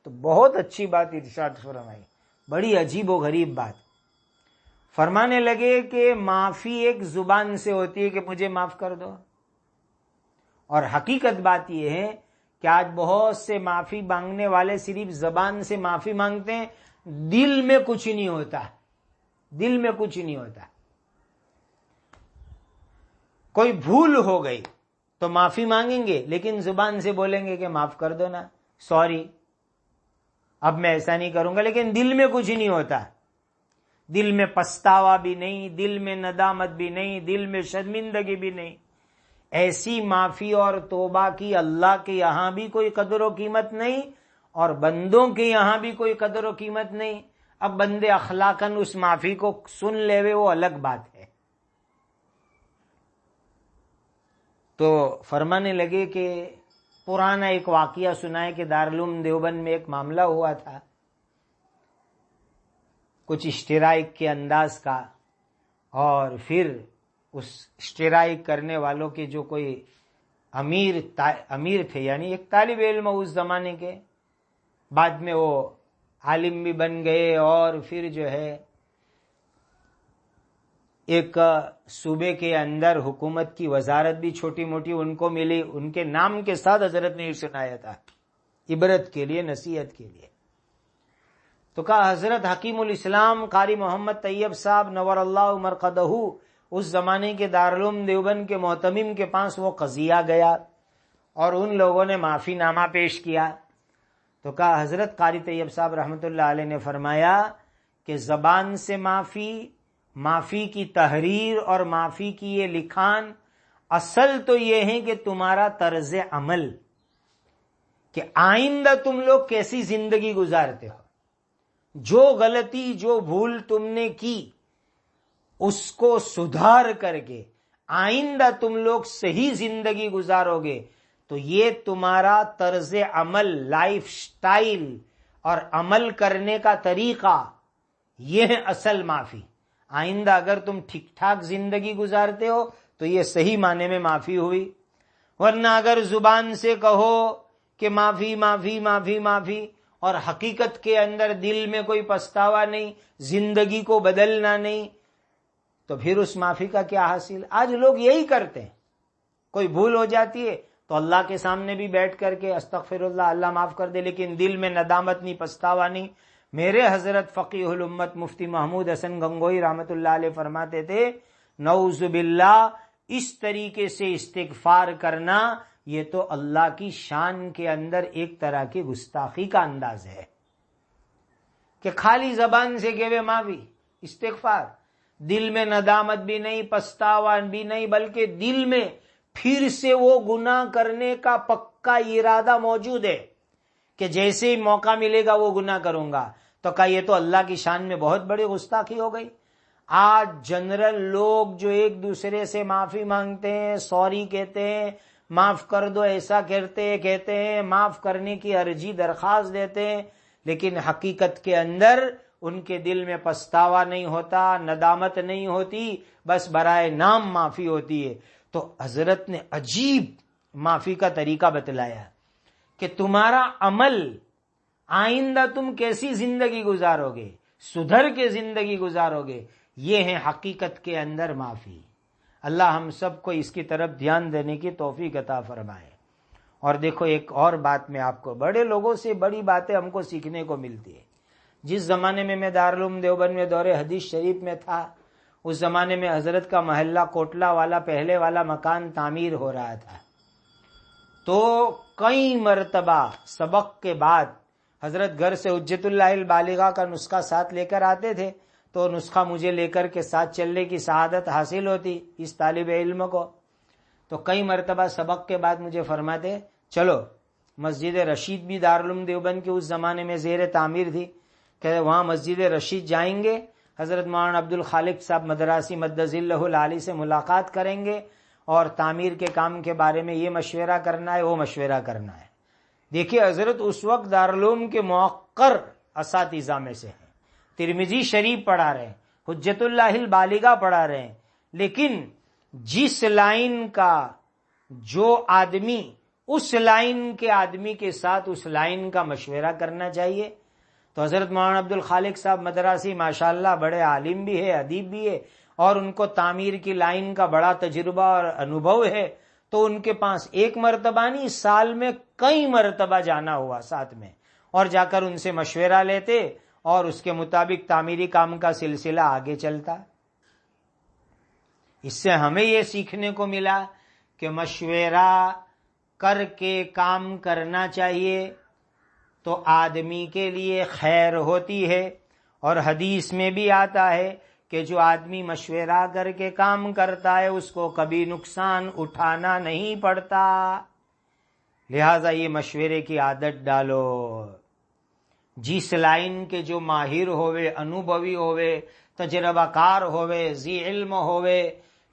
تو بہت اچھی بات ارشاد فرمائی، بڑی عجیب و غریب بات. فرمانے لگے کہ معافی ایک زبان سے ہوتی ہے کہ مجھے معاف کر دو، اور حقیقت بات یہ ہے کہ آج بہت سے معافی مانگنے والے صرف زبان سے معافی مانگتے ہیں، دل میں کچھ نہیں ہوتا، دل میں کچھ نہیں ہوتا. کوئی بھول ہو گئی تو معافی مانگیں گے، لیکن زبان سے بولیں گے کہ معاف کر دو نا، سوری، اب میں ایسا نہیں کروں گا، لیکن دل میں کچھ نہیں ہوتا. دل میں پچھتاوا بھی نہیں، دل میں ندامت بھی نہیں، دل میں شرمندگی بھی نہیں. ایسی معافی اور توبہ کی اللہ کے یہاں بھی کوئی قدر و قیمت نہیں، اور بندوں کے یہاں بھی کوئی قدر و قیمت نہیں. اب بندے اخلاقاً اس معافی کو سن لے وہ الگ بات ہے. تو فرمانے لگے کہ پرانا ایک واقعہ سنائے کہ دارالعلوم دیوبند میں ایک معاملہ ہوا تھا کچھ اشتراک کے انداز کا، اور پھر اس اشتراک کرنے والوں کے جو کوئی امیر تھے، یعنی ایک طالب علم اس زمانے کے، بعد میں وہ عالم بھی بن گئے، اور پھر جو ہے ایک صوبے کے اندر حکومت کی وزارت بھی چھوٹی موٹی ان کو ملی. ان کے نام کے ساتھ حضرت نے سنایا تھا عبرت کے لیے، نصیحت کے لیے. تو کہا حضرت حکیم الاسلام قاری محمد طیب صاحب نور اللہ مرقدہ اس زمانے کے دارالعلوم دیوبند کے محتمم کے پاس وہ قضیہ گیا اور ان لوگوں نے معافی نامہ پیش کیا. تو کہا حضرت قاری طیب صاحب رحمۃ اللہ علیہ نے فرمایا کہ زبان سے معافی کی تحریر اور معافی کی یہ لکھان، اصل تو یہ ہے کہ تمہارا طرز عمل، کہ آئندہ تم لوگ کیسی زندگی گزارتے ہو. جو غلطی جو بھول تم نے کی اس کو سدھار کر کے آئندہ تم لوگ صحیح زندگی گزارو گے تو یہ تمہارا طرز عمل، لائف سٹائل اور عمل کرنے کا طریقہ، یہ ہے اصل معافی. آئندہ اگر تم ٹھیک ٹھاک زندگی گزارتے ہو تو یہ صحیح معنی میں معافی ہوئی. ورنہ اگر زبان سے کہو کہ معافی معافی معافی معافی اور حقیقت کے اندر دل میں کوئی پچھتاوا نہیں، زندگی کو بدلنا نہیں، تو پھر اس معافی کا کیا حاصل؟ آج لوگ یہی کرتے ہیں، کوئی بھول ہو جاتی ہے تو اللہ کے سامنے بھی بیٹھ کر کے استغفر اللہ، اللہ معاف کر دے، لیکن دل میں ندامت نہیں، پچھتاوا نہیں۔ میرے حضرت فقیہ الامت مفتی محمود حسن گنگوئی رحمت اللہ علیہ فرماتے تھے نعوذ باللہ، اس طریقے سے استغفار کرنا یہ تو اللہ کی شان کے اندر ایک طرح کی گستاخی کا انداز ہے کہ خالی زبان سے کہے معافی، استغفار، دل میں ندامت بھی نہیں، پچھتاوا بھی نہیں، بلکہ دل میں پھر سے وہ گناہ کرنے کا پکا ارادہ موجود ہے کہ جیسے ہی موقع ملے گا وہ گناہ کروں گا۔ تو کہا یہ تو اللہ کی شان میں بہت بڑی گستاخی ہو گئی۔ آج جنرل لوگ جو ایک دوسرے سے معافی مانگتے ہیں، سوری کہتے ہیں، معاف کر دو ایسا کہتے ہیں، معاف کرنے کی عرضی درخواست دیتے ہیں، لیکن حقیقت کے اندر ان کے دل میں پچھتاوا نہیں ہوتا، ندامت نہیں ہوتی، بس برائے نام معافی ہوتی ہے۔ تو حضرت نے عجیب معافی کا طریقہ بتلایا کہ تمہارا عمل آئندہ تم کیسی زندگی گزارو گے، سدھر کے زندگی گزارو گے، یہ ہے حقیقت کے اندر معافی۔ اللہ ہم سب کو اس کی طرف دھیان دینے کی توفیق عطا فرمائے۔ اور دیکھو ایک اور بات میں آپ کو، بڑے لوگوں سے بڑی باتیں ہم کو سیکھنے کو ملتی ہے۔ جس زمانے میں میں دارالعلوم دیوبند میں دور حدیث شریف میں تھا، اس زمانے میں حضرت کا محلہ کوٹلہ والا پہلے والا مکان تعمیر ہو رہا تھا، تو کئی مرتبہ سبق کے بعد حضرت گھر سے حجت اللہ البالغہ کا نسخہ ساتھ لے کر آتے تھے، تو نسخہ مجھے لے کر کے ساتھ چلنے کی سعادت حاصل ہوتی اس طالب علم کو۔ تو کئی مرتبہ سبق کے بعد مجھے فرماتے چلو، مسجد رشید بھی دارالعلوم دیوبند کی اس زمانے میں زیر تعمیر تھی، کہ وہاں مسجد رشید جائیں گے، حضرت مولانا عبد الخالق صاحب مدراسی مدظ اللہ العالی سے ملاقات کریں گے اور تعمیر کے کام کے بارے میں یہ مشورہ کرنا ہے، وہ مشورہ کرنا ہے۔ دیکھیے حضرت اس وقت دارالعلوم کے موقر اساتذہ میں سے ہیں، ترمذی شریف پڑھا رہے ہیں، حجت اللہ البالغہ پڑھا رہے ہیں، لیکن جس لائن کا جو آدمی اس لائن کے آدمی کے ساتھ اس لائن کا مشورہ کرنا چاہیے، تو حضرت مولانا عبد الخالق صاحب مدراسی ماشاءاللہ بڑے عالم بھی ہے، ادیب بھی ہے، اور ان کو تعمیر کی لائن کا بڑا تجربہ اور انوبھو ہے، تو ان کے پاس ایک مرتبہ نہیں، سال میں کئی مرتبہ جانا ہوا ساتھ میں، اور جا کر ان سے مشورہ لیتے اور اس کے مطابق تعمیری کام کا سلسلہ آگے چلتا۔ اس سے ہمیں یہ سیکھنے کو ملا کہ مشورہ کر کے کام کرنا چاہیے تو آدمی کے لیے خیر ہوتی ہے، اور حدیث میں بھی آتا ہے کہ جو آدمی مشورہ کر کے کام کرتا ہے اس کو کبھی نقصان اٹھانا نہیں پڑتا۔ لہذا یہ مشورے کی عادت ڈالو۔ جس لائن کے جو ماہر ہوئے، انوبھوی ہوئے، تجربہ کار ہوئے، ذی علم ہوئے،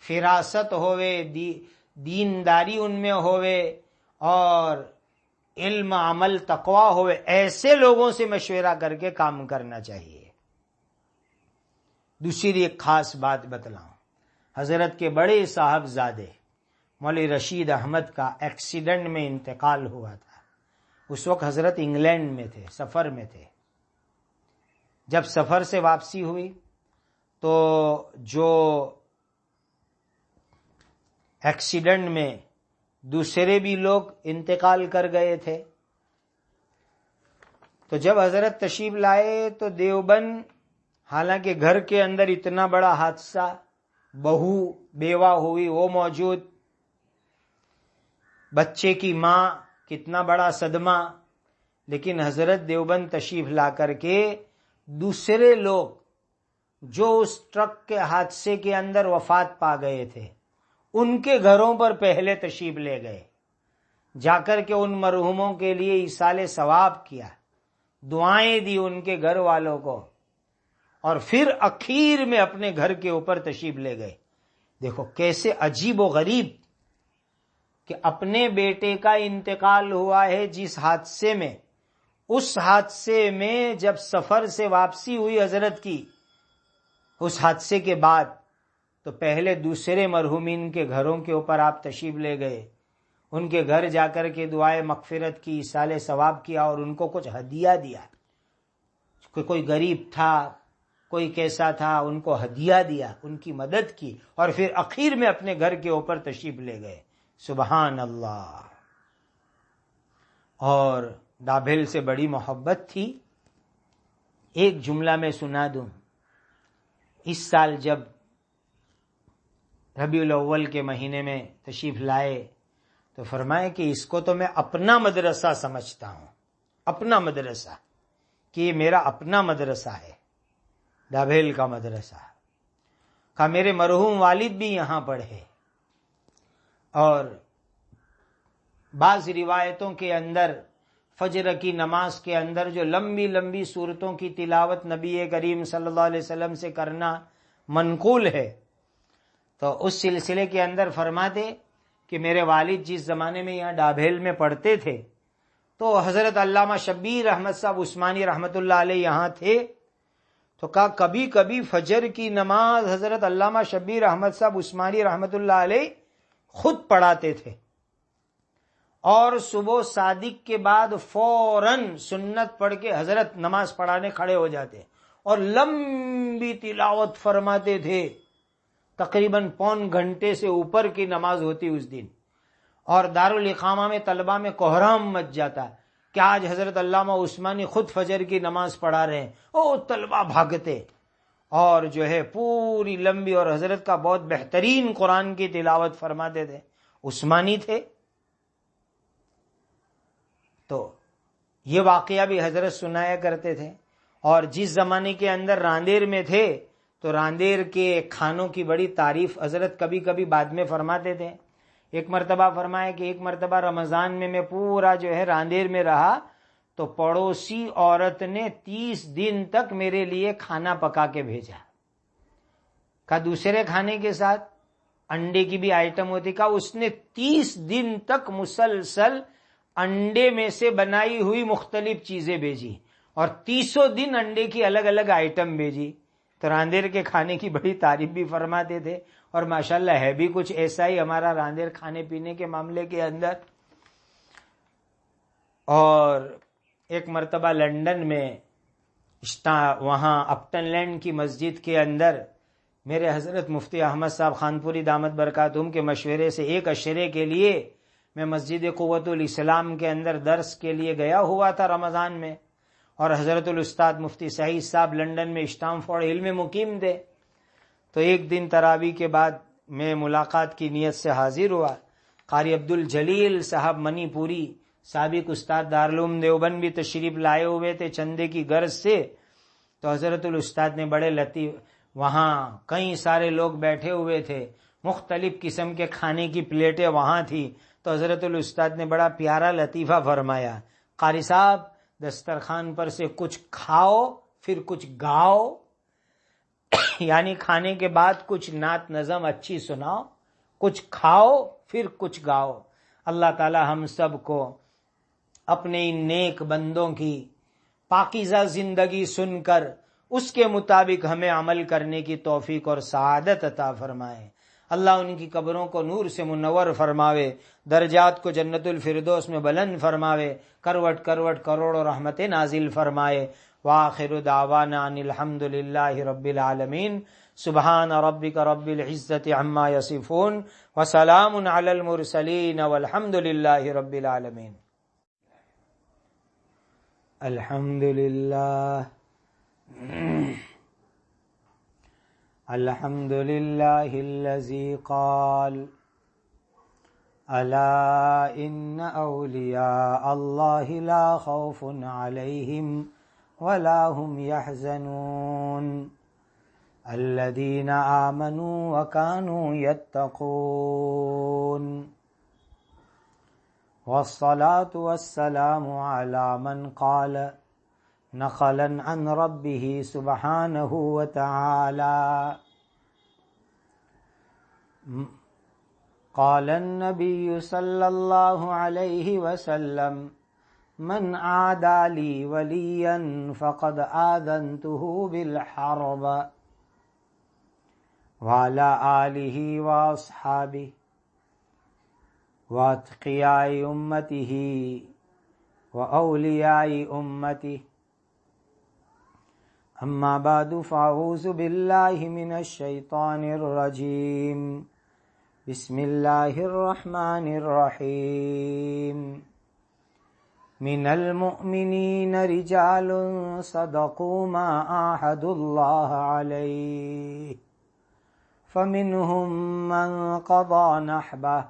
فراست ہوئے، دینداری ان میں ہوئے، اور علم عمل تقوی ہوئے، ایسے لوگوں سے مشورہ کر کے کام کرنا چاہیے۔ دوسری ایک خاص بات بتلاؤں، حضرت کے بڑے صاحبزادے مولوی رشید احمد کا ایکسیڈنٹ میں انتقال ہوا تھا۔ اس وقت حضرت انگلینڈ میں تھے، سفر میں تھے۔ جب سفر سے واپسی ہوئی تو جو ایکسیڈنٹ میں دوسرے بھی لوگ انتقال کر گئے تھے، تو جب حضرت تشریف لائے تو دیوبند، حالانکہ گھر کے اندر اتنا بڑا حادثہ، بہو بیوہ ہوئی وہ موجود، بچے کی ماں، کتنا بڑا صدمہ، لیکن حضرت دیوبند تشریف لا کر کے دوسرے لوگ جو اس ٹرک کے حادثے کے اندر وفات پا گئے تھے ان کے گھروں پر پہلے تشریف لے گئے، جا کر کے ان مرحوموں کے لیے ایصال ثواب کیا، دعائیں دی ان کے گھر والوں کو، اور پھر اخیر میں اپنے گھر کے اوپر تشریف لے گئے۔ دیکھو کیسے عجیب و غریب کہ اپنے بیٹے کا انتقال ہوا ہے جس حادثے میں، اس حادثے میں جب سفر سے واپسی ہوئی حضرت کی، اس حادثے کے بعد تو پہلے دوسرے مرحومین کے گھروں کے اوپر آپ تشریف لے گئے، ان کے گھر جا کر کے دعائے مغفرت کی، ایصال ثواب کیا، اور ان کو کچھ ہدیہ دیا، کوئی غریب تھا، کوئی کیسا تھا، ان کو ہدیہ دیا، ان کی مدد کی، اور پھر اخیر میں اپنے گھر کے اوپر تشریف لے گئے۔ سبحان اللہ۔ اور ڈابھیل سے بڑی محبت تھی۔ ایک جملہ میں سنا دوں، اس سال جب ربیع الاول کے مہینے میں تشریف لائے تو فرمائے کہ اس کو تو میں اپنا مدرسہ سمجھتا ہوں، اپنا مدرسہ، کہ یہ میرا اپنا مدرسہ ہے، ڈابھیل کا مدرسہ۔ کہا میرے مرحوم والد بھی یہاں پڑھے، اور بعض روایتوں کے اندر فجر کی نماز کے اندر جو لمبی لمبی صورتوں کی تلاوت نبی کریم صلی اللہ علیہ وسلم سے کرنا منقول ہے، تو اس سلسلے کے اندر فرماتے کہ میرے والد جس زمانے میں یہاں ڈابھیل میں پڑھتے تھے تو حضرت علامہ شبیر احمد صاحب عثمانی رحمۃ اللہ علیہ یہاں تھے، تو کہا کبھی کبھی فجر کی نماز حضرت علامہ شبیر احمد صاحب عثمانی رحمۃ اللہ علیہ خود پڑھاتے تھے، اور صبح صادق کے بعد فوراً سنت پڑھ کے حضرت نماز پڑھانے کھڑے ہو جاتے اور لمبی تلاوت فرماتے تھے، تقریباً پون گھنٹے سے اوپر کی نماز ہوتی اس دن، اور دارالاقامہ میں طلبہ میں کوہرام مچ جاتا کہ آج حضرت علامہ عثمانی خود فجر کی نماز پڑھا رہے ہیں، او طلبہ بھاگتے، اور جو ہے پوری لمبی، اور حضرت کا بہت بہترین قرآن کی تلاوت فرماتے تھے، عثمانی تھے۔ تو یہ واقعہ بھی حضرت سنایا کرتے تھے، اور جس زمانے کے اندر راندیر میں تھے تو راندیر کے کھانوں کی بڑی تعریف حضرت کبھی کبھی بعد میں فرماتے تھے۔ ایک مرتبہ فرمایا کہ ایک مرتبہ رمضان میں پورا جو ہے راندیر میں رہا تو پڑوسی عورت نے 30 دن تک میرے لیے کھانا پکا کے بھیجا۔ کہا دوسرے کھانے کے ساتھ انڈے کی بھی آئٹم ہوتی، کہا اس نے 30 دن تک مسلسل انڈے میں سے بنائی ہوئی مختلف چیزیں بھیجی، اور 30 دن انڈے کی الگ الگ آئٹم بھیجی۔ تو راندیر کے کھانے کی بڑی تعریف بھی فرماتے تھے، اور ماشاءاللہ ہے بھی کچھ ایسا ہی ہمارا راندیر کھانے پینے کے معاملے کے اندر۔ اور ایک مرتبہ لنڈن میں وہاں اپٹن لینڈ کی مسجد کے اندر میرے حضرت مفتی احمد صاحب خانپوری دامت برکاتہم کے مشورے سے ایک عشرے کے لیے میں مسجد قوت الاسلام کے اندر درس کے لیے گیا ہوا تھا رمضان میں، اور حضرت الاستاد مفتی سعید صاحب لنڈن میں اسٹامفورڈ ہل میں مقیم تھے۔ تو ایک دن تراویح کے بعد میں ملاقات کی نیت سے حاضر ہوا، قاری عبدالجلیل صاحب منی پوری سابق استاد دارالعلوم دیوبند بھی تشریف لائے ہوئے تھے چندے کی غرض سے۔ تو حضرت الاستاد نے بڑے لطیف، وہاں کئی سارے لوگ بیٹھے ہوئے تھے، مختلف قسم کے کھانے کی پلیٹیں وہاں تھی، تو حضرت الاستاد نے بڑا پیارا لطیفہ فرمایا، قاری صاحب دسترخوان پر سے کچھ کھاؤ پھر کچھ گاؤ، یعنی کھانے کے بعد کچھ نعت نظم اچھی سناؤ، کچھ کھاؤ پھر کچھ گاؤ۔ اللہ تعالی ہم سب کو اپنے ان نیک بندوں کی پاکیزہ زندگی سن کر اس کے مطابق ہمیں عمل کرنے کی توفیق اور سعادت عطا فرمائے۔ اللہ ان کی قبروں کو نور سے منور فرماوے، درجات کو جنت الفردوس میں بلند فرماوے، کروٹ کروٹ کروڑوں رحمتیں نازل فرمائے۔ وآخر دعوانا ان الحمد للہ رب العالمین۔ سبحان ربک رب العزت عما یصفون وسلام علی المرسلین والحمد للہ رب العالمین۔ الحمد للہ الحمد للہ الذی قال الا ان اولیاء اللہ لا خوف علیہم ولا هم يحزنون الذین آمنوا وكانوا يتقون والصلاة والسلام على من قال نقلا عن ربه سبحانه وتعالى قال النبي صلى الله عليه وسلم من عادى لي وليا فقد آذنته بالحرب وعلى آله وأصحابه واتقياء أمته وأولياء أمته اما بعد فاعوذ باللہ من الشیطان الرجیم بسم اللہ الرحمن الرحیم من المؤمنین رجال صدقوا ما عاهدوا اللہ علیہ فمنهم من قضى نحبه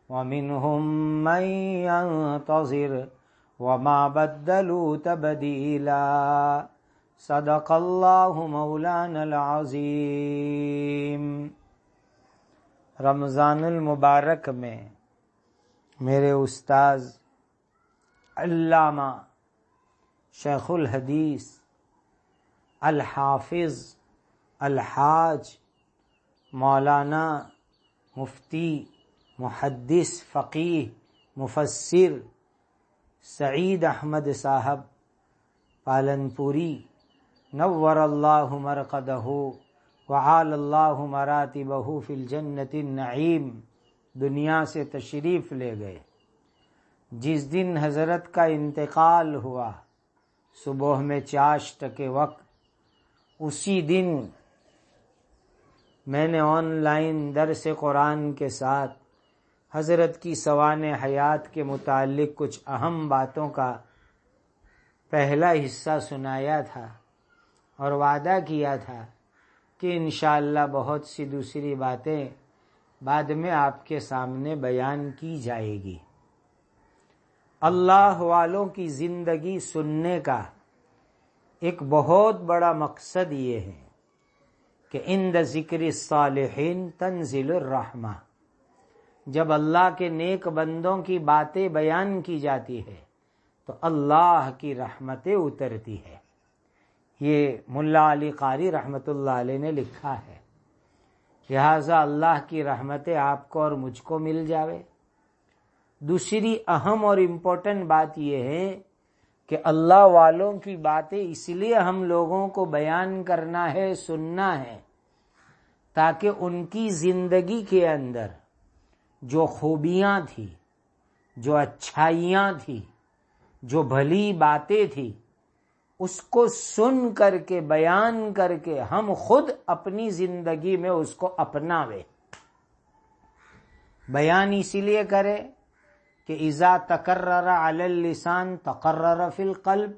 ومنهم من ينتظر وما بدلوا تبدیلا صدق اللہ مولانا العظیم۔ رمضان المبارک میں میرے استاذ علامہ شیخ الحدیث الحافظ الحاج مولانا مفتی محدث فقیہ مفسر سعید احمد صاحب پالنپوری نور اللہ مرقدہ وعال اللہ مراتبہ فی الجنت النعیم دنیا سے تشریف لے گئے۔ جس دن حضرت کا انتقال ہوا صبح میں چاشت کے وقت، اسی دن میں نے آن لائن درس قرآن کے ساتھ حضرت کی سوانح حیات کے متعلق کچھ اہم باتوں کا پہلا حصہ سنایا تھا اور وعدہ کیا تھا کہ انشاءاللہ بہت سی دوسری باتیں بعد میں آپ کے سامنے بیان کی جائے گی۔ اللہ والوں کی زندگی سننے کا ایک بہت بڑا مقصد یہ ہے کہ عند ذکر الصالحین تنزل الرحمہ، جب اللہ کے نیک بندوں کی باتیں بیان کی جاتی ہے تو اللہ کی رحمتیں اترتی ہے۔ یہ ملا علی قاری رحمۃ اللہ علیہ نے لکھا ہے، لہذا اللہ کی رحمتیں آپ کو اور مجھ کو مل جاوے۔ دوسری اہم اور امپورٹنٹ بات یہ ہے کہ اللہ والوں کی باتیں اس لیے ہم لوگوں کو بیان کرنا ہے، سننا ہے، تاکہ ان کی زندگی کے اندر جو خوبیاں تھیں، جو اچھائیاں تھیں، جو بھلی باتیں تھیں، اس کو سن کر کے بیان کر کے ہم خود اپنی زندگی میں اس کو اپناویں۔ بیان اسی لیے کرے کہ اذا تکرر علی اللسان تقرر فی القلب،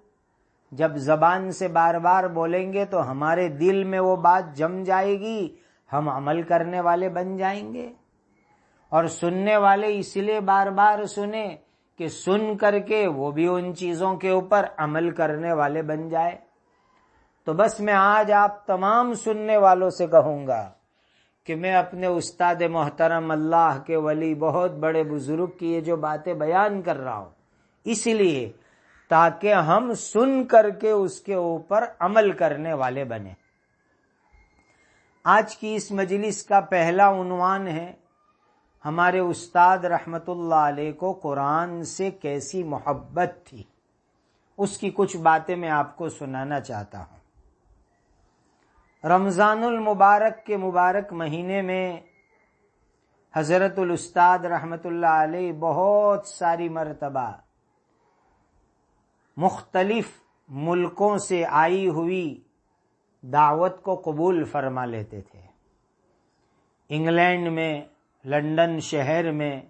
جب زبان سے بار بار بولیں گے تو ہمارے دل میں وہ بات جم جائے گی، ہم عمل کرنے والے بن جائیں گے۔ اور سننے والے اس لیے بار بار سنیں کہ سن کر کے وہ بھی ان چیزوں کے اوپر عمل کرنے والے بن جائے۔ تو بس میں آج آپ تمام سننے والوں سے کہوں گا کہ میں اپنے استاد محترم اللہ کے ولی بہت بڑے بزرگ کی یہ جو باتیں بیان کر رہا ہوں اس لیے تاکہ ہم سن کر کے اس کے اوپر عمل کرنے والے بنیں۔ آج کی اس مجلس کا پہلا عنوان ہے ہمارے استاد رحمت اللہ علیہ کو قرآن سے کیسی محبت تھی، اس کی کچھ باتیں میں آپ کو سنانا چاہتا ہوں۔ رمضان المبارک کے مبارک مہینے میں حضرت الاستاد رحمت اللہ علیہ بہت ساری مرتبہ مختلف ملکوں سے آئی ہوئی دعوت کو قبول فرما لیتے تھے۔ انگلینڈ میں، لنڈن شہر میں،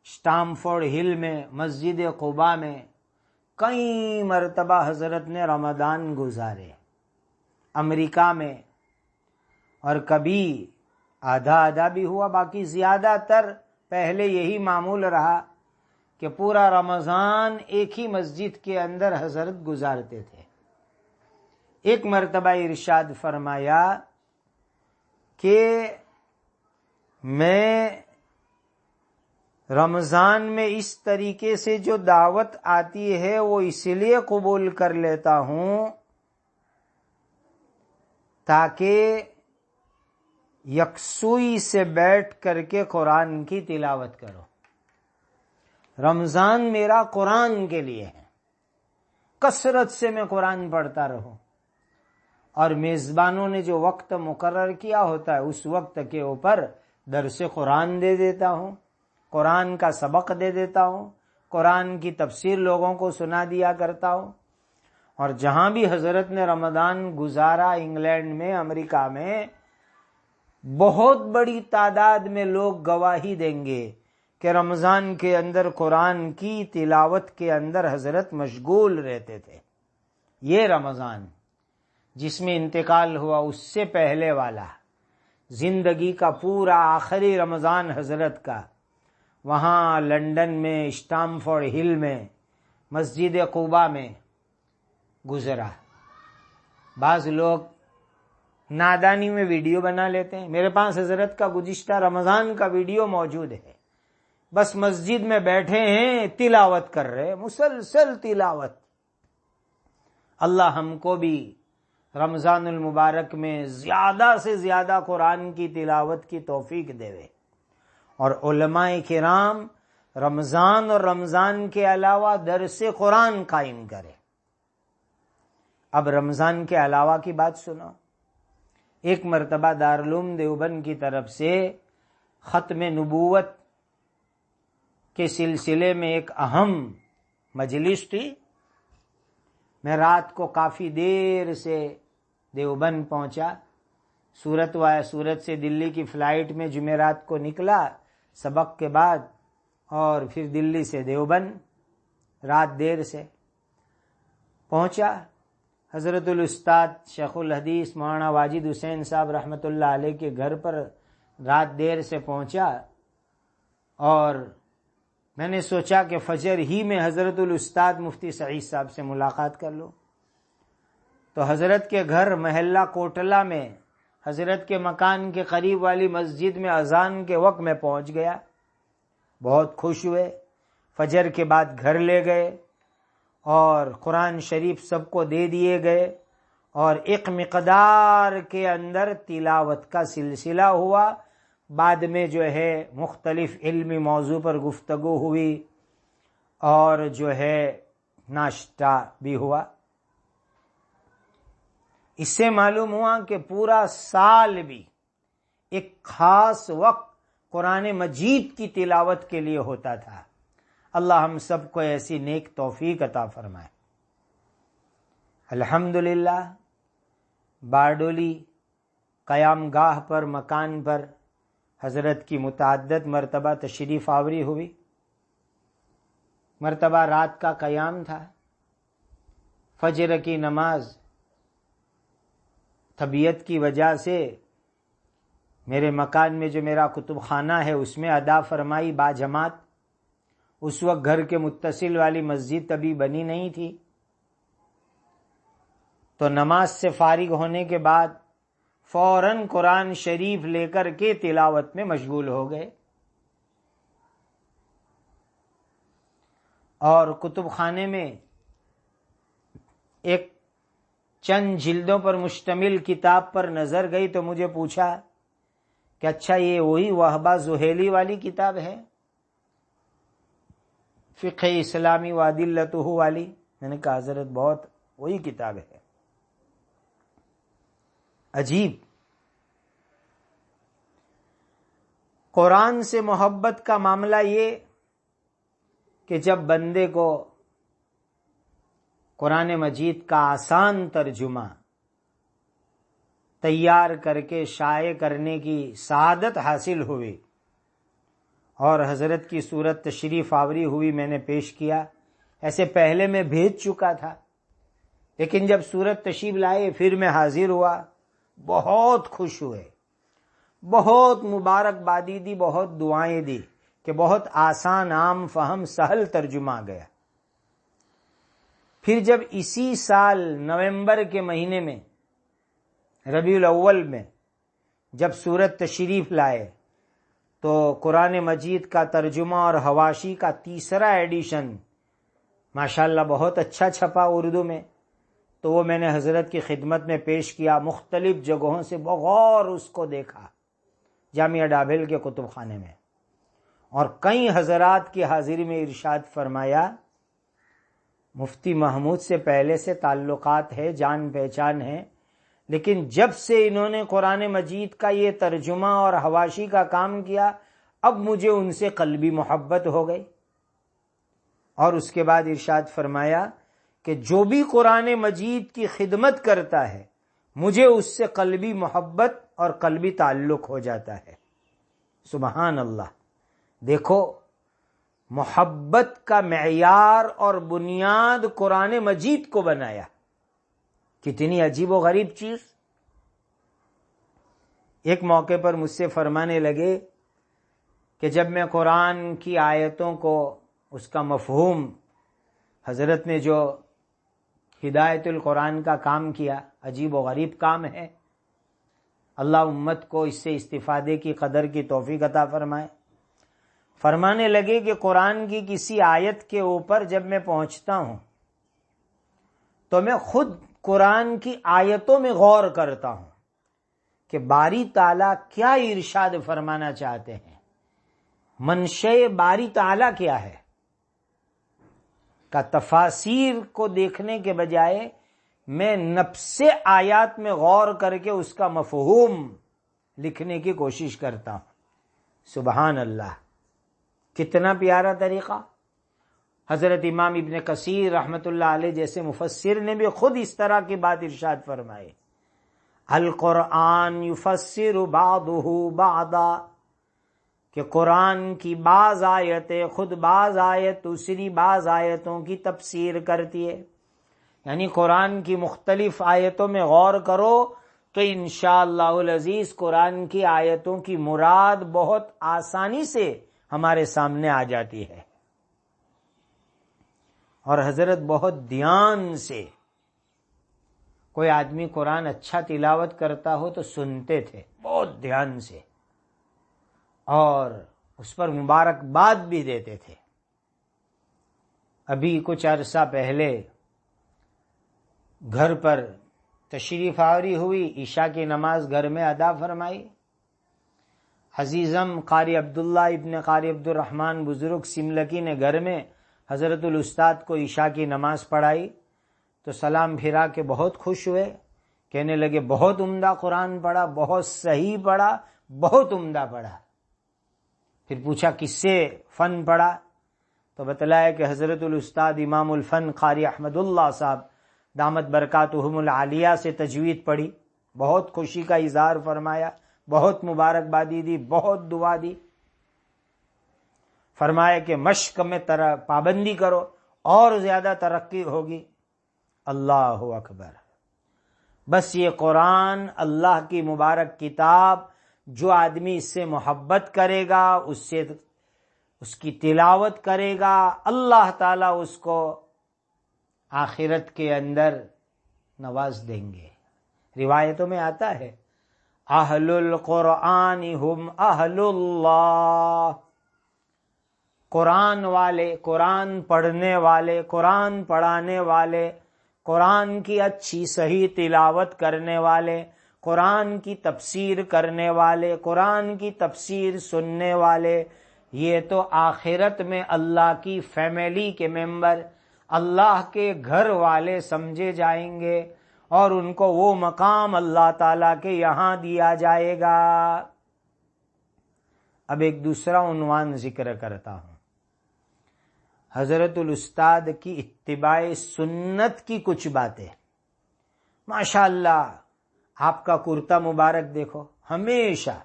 اسٹامفورڈ ہل میں، مسجد قباء میں کئی مرتبہ حضرت نے رمضان گزارے۔ امریکہ میں، اور کبھی آدھا آدھا بھی ہوا، باقی زیادہ تر پہلے یہی معمول رہا کہ پورا رمضان ایک ہی مسجد کے اندر حضرت گزارتے تھے۔ ایک مرتبہ ارشاد فرمایا کہ میں رمضان میں اس طریقے سے جو دعوت آتی ہے وہ اس لیے قبول کر لیتا ہوں تاکہ یکسوئی سے بیٹھ کر کے قرآن کی تلاوت کرو۔ رمضان میرا قرآن کے لیے ہے، کثرت سے میں قرآن پڑھتا رہوں، اور میزبانوں نے جو وقت مقرر کیا ہوتا ہے اس وقت کے اوپر درس قرآن دے دیتا ہوں، قرآن کا سبق دے دیتا ہوں، قرآن کی تفسیر لوگوں کو سنا دیا کرتا ہوں۔ اور جہاں بھی حضرت نے رمضان گزارا، انگلینڈ میں، امریکہ میں، بہت بڑی تعداد میں لوگ گواہی دیں گے کہ رمضان کے اندر قرآن کی تلاوت کے اندر حضرت مشغول رہتے تھے. یہ رمضان جس میں انتقال ہوا اس سے پہلے والا زندگی کا پورا آخری رمضان حضرت کا وہاں لندن میں اسٹامفورڈ ہل میں مسجد قباء میں گزرا. بعض لوگ نادانی میں ویڈیو بنا لیتے ہیں. میرے پاس حضرت کا گزشتہ رمضان کا ویڈیو موجود ہے. بس مسجد میں بیٹھے ہیں، تلاوت کر رہے، مسلسل تلاوت. اللہ ہم کو بھی رمضان المبارک میں زیادہ سے زیادہ قرآن کی تلاوت کی توفیق دے، اور علماء کرام رمضان اور رمضان کے علاوہ درس قرآن قائم کرے. اب رمضان کے علاوہ کی بات سنو. ایک مرتبہ دارالعلوم دیوبند کی طرف سے ختم نبوت کے سلسلے میں ایک اہم مجلس تھی. میں رات کو کافی دیر سے دیوبند پہنچا. سورت سے دلی کی فلائٹ میں جمعرات کو نکلا سبق کے بعد، اور پھر دلی سے دیوبند رات دیر سے پہنچا. حضرت الاستاد شیخ الحدیث مولانا واجد حسین صاحب رحمۃ اللہ علیہ کے گھر پر رات دیر سے پہنچا، اور میں نے سوچا کہ فجر ہی میں حضرت الاستاد مفتی سعید صاحب سے ملاقات کر لوں. تو حضرت کے گھر محلہ کوٹلہ میں حضرت کے مکان کے قریب والی مسجد میں اذان کے وقت میں پہنچ گیا. بہت خوش ہوئے. فجر کے بعد گھر لے گئے اور قرآن شریف سب کو دے دیے گئے، اور ایک مقدار کے اندر تلاوت کا سلسلہ ہوا. بعد میں جو ہے مختلف علمی موضوع پر گفتگو ہوئی، اور جو ہے ناشتہ بھی ہوا. اس سے معلوم ہوا کہ پورا سال بھی ایک خاص وقت قرآن مجید کی تلاوت کے لیے ہوتا تھا. اللہ ہم سب کو ایسی نیک توفیق عطا فرمائے. الحمدللہ باردولی قیام گاہ پر مکان پر حضرت کی متعدد مرتبہ تشریف آوری ہوئی. مرتبہ رات کا قیام تھا. فجر کی نماز طبیعت کی وجہ سے میرے مکان میں جو میرا کتب خانہ ہے اس میں ادا فرمائی باجماعت. اس وقت گھر کے متصل والی مسجد ابھی بنی نہیں تھی. تو نماز سے فارغ ہونے کے بعد فوراً قرآن شریف لے کر کے تلاوت میں مشغول ہو گئے. اور کتب خانے میں ایک چند جلدوں پر مشتمل کتاب پر نظر گئی تو مجھے پوچھا کہ اچھا یہ وہی وہبہ زہیلی والی کتاب ہے، فقہ اسلامی وادلتہ والی؟ میں نے کہا حضرت بہت وہی کتاب ہے. عجیب. قرآن سے محبت کا معاملہ یہ کہ جب بندے کو قرآن مجید کا آسان ترجمہ تیار کر کے شائع کرنے کی سعادت حاصل ہوئی اور حضرت کی صورت تشریف آوری ہوئی، میں نے پیش کیا. ایسے پہلے میں بھیج چکا تھا، لیکن جب صورت تشریف لائے پھر میں حاضر ہوا. بہت خوش ہوئے، بہت مبارکبادی دی، بہت دعائیں دی کہ بہت آسان، عام فہم، سہل ترجمہ آ گیا. پھر جب اسی سال نومبر کے مہینے میں ربیع الاول میں جب سورت تشریف لائے تو قرآن مجید کا ترجمہ اور حواشی کا تیسرا ایڈیشن ماشاءاللہ بہت اچھا چھپا اردو میں، تو وہ میں نے حضرت کی خدمت میں پیش کیا. مختلف جگہوں سے بغور اس کو دیکھا جامعہ ڈابھل کے کتب خانے میں، اور کئی حضرات کی حاضری میں ارشاد فرمایا مفتی محمود سے پہلے سے تعلقات ہے، جان پہچان ہے، لیکن جب سے انہوں نے قرآن مجید کا یہ ترجمہ اور حواشی کا کام کیا اب مجھے ان سے قلبی محبت ہو گئی. اور اس کے بعد ارشاد فرمایا کہ جو بھی قرآن مجید کی خدمت کرتا ہے مجھے اس سے قلبی محبت اور قلبی تعلق ہو جاتا ہے. سبحان اللہ. دیکھو محبت کا معیار اور بنیاد قرآن مجید کو بنایا. کتنی عجیب و غریب چیز. ایک موقع پر مجھ سے فرمانے لگے کہ جب میں قرآن کی آیتوں کو، اس کا مفہوم، حضرت نے جو ہدایت القرآن کا کام کیا، عجیب و غریب کام ہے، اللہ امت کو اس سے استفادے کی قدر کی توفیق عطا فرمائے. فرمانے لگے کہ قرآن کی کسی آیت کے اوپر جب میں پہنچتا ہوں تو میں خود قرآن کی آیتوں میں غور کرتا ہوں کہ باری تعالیٰ کیا ارشاد فرمانا چاہتے ہیں، منشأ باری تعالیٰ کیا ہے. کا تفاسیر کو دیکھنے کے بجائے میں نفس آیات میں غور کر کے اس کا مفہوم لکھنے کی کوشش کرتا ہوں. سبحان اللہ، کتنا پیارا طریقہ. حضرت امام ابن کثیر رحمۃ اللہ علیہ جیسے مفسر نے بھی خود اس طرح کی بات ارشاد فرمائے، القرآن یفسر بعضہ بعضا، کہ قرآن کی بعض آیتیں خود بعض آیت دوسری بعض آیتوں کی تفسیر کرتی ہے. یعنی قرآن کی مختلف آیتوں میں غور کرو تو انشاءاللہ العزیز قرآن کی آیتوں کی مراد بہت آسانی سے ہمارے سامنے آ جاتی ہے. اور حضرت بہت دھیان سے، کوئی آدمی قرآن اچھا تلاوت کرتا ہو تو سنتے تھے بہت دھیان سے، اور اس پر مبارکباد بھی دیتے تھے. ابھی کچھ عرصہ پہلے گھر پر تشریف آوری ہوئی، عشاء کی نماز گھر میں ادا فرمائی. عزیزم قاری عبداللہ ابن قاری عبد الرحمن بزرگ سملکی نے گھر میں حضرت الاستاد کو عشاء کی نماز پڑھائی تو سلام پھرا کے بہت خوش ہوئے، کہنے لگے بہت عمدہ قرآن پڑھا، بہت صحیح پڑھا، بہت عمدہ پڑھا. پھر پوچھا کس سے فن پڑھا تو بتلایا کہ حضرت الاستاد امام الفن قاری احمد اللہ صاحب دامت برکاتہم العالیہ سے تجوید پڑھی. بہت خوشی کا اظہار فرمایا، بہت مبارکبادی دی، بہت دعا دی. فرمایا کہ مشق میں پابندی کرو اور زیادہ ترقی ہوگی. اللہ اکبر. بس یہ قرآن اللہ کی مبارک کتاب، جو آدمی اس سے محبت کرے گا، اس کی تلاوت کرے گا، اللہ تعالیٰ اس کو آخرت کے اندر نواز دیں گے. روایتوں میں آتا ہے اہل القرآن ہم اہل اللہ، قرآن والے، قرآن پڑھنے والے، قرآن پڑھانے والے، قرآن کی اچھی صحیح تلاوت کرنے والے، قرآن کی تفسیر کرنے والے، قرآن کی تفسیر سننے والے، یہ تو آخرت میں اللہ کی فیملی کے ممبر، اللہ کے گھر والے سمجھے جائیں گے، اور ان کو وہ مقام اللہ تعالیٰ کے یہاں دیا جائے گا. اب ایک دوسرا عنوان ذکر کرتا ہوں، حضرت الاستاد کی اتباع سنت کی کچھ باتیں. ماشاءاللہ آپ کا کرتا مبارک دیکھو، ہمیشہ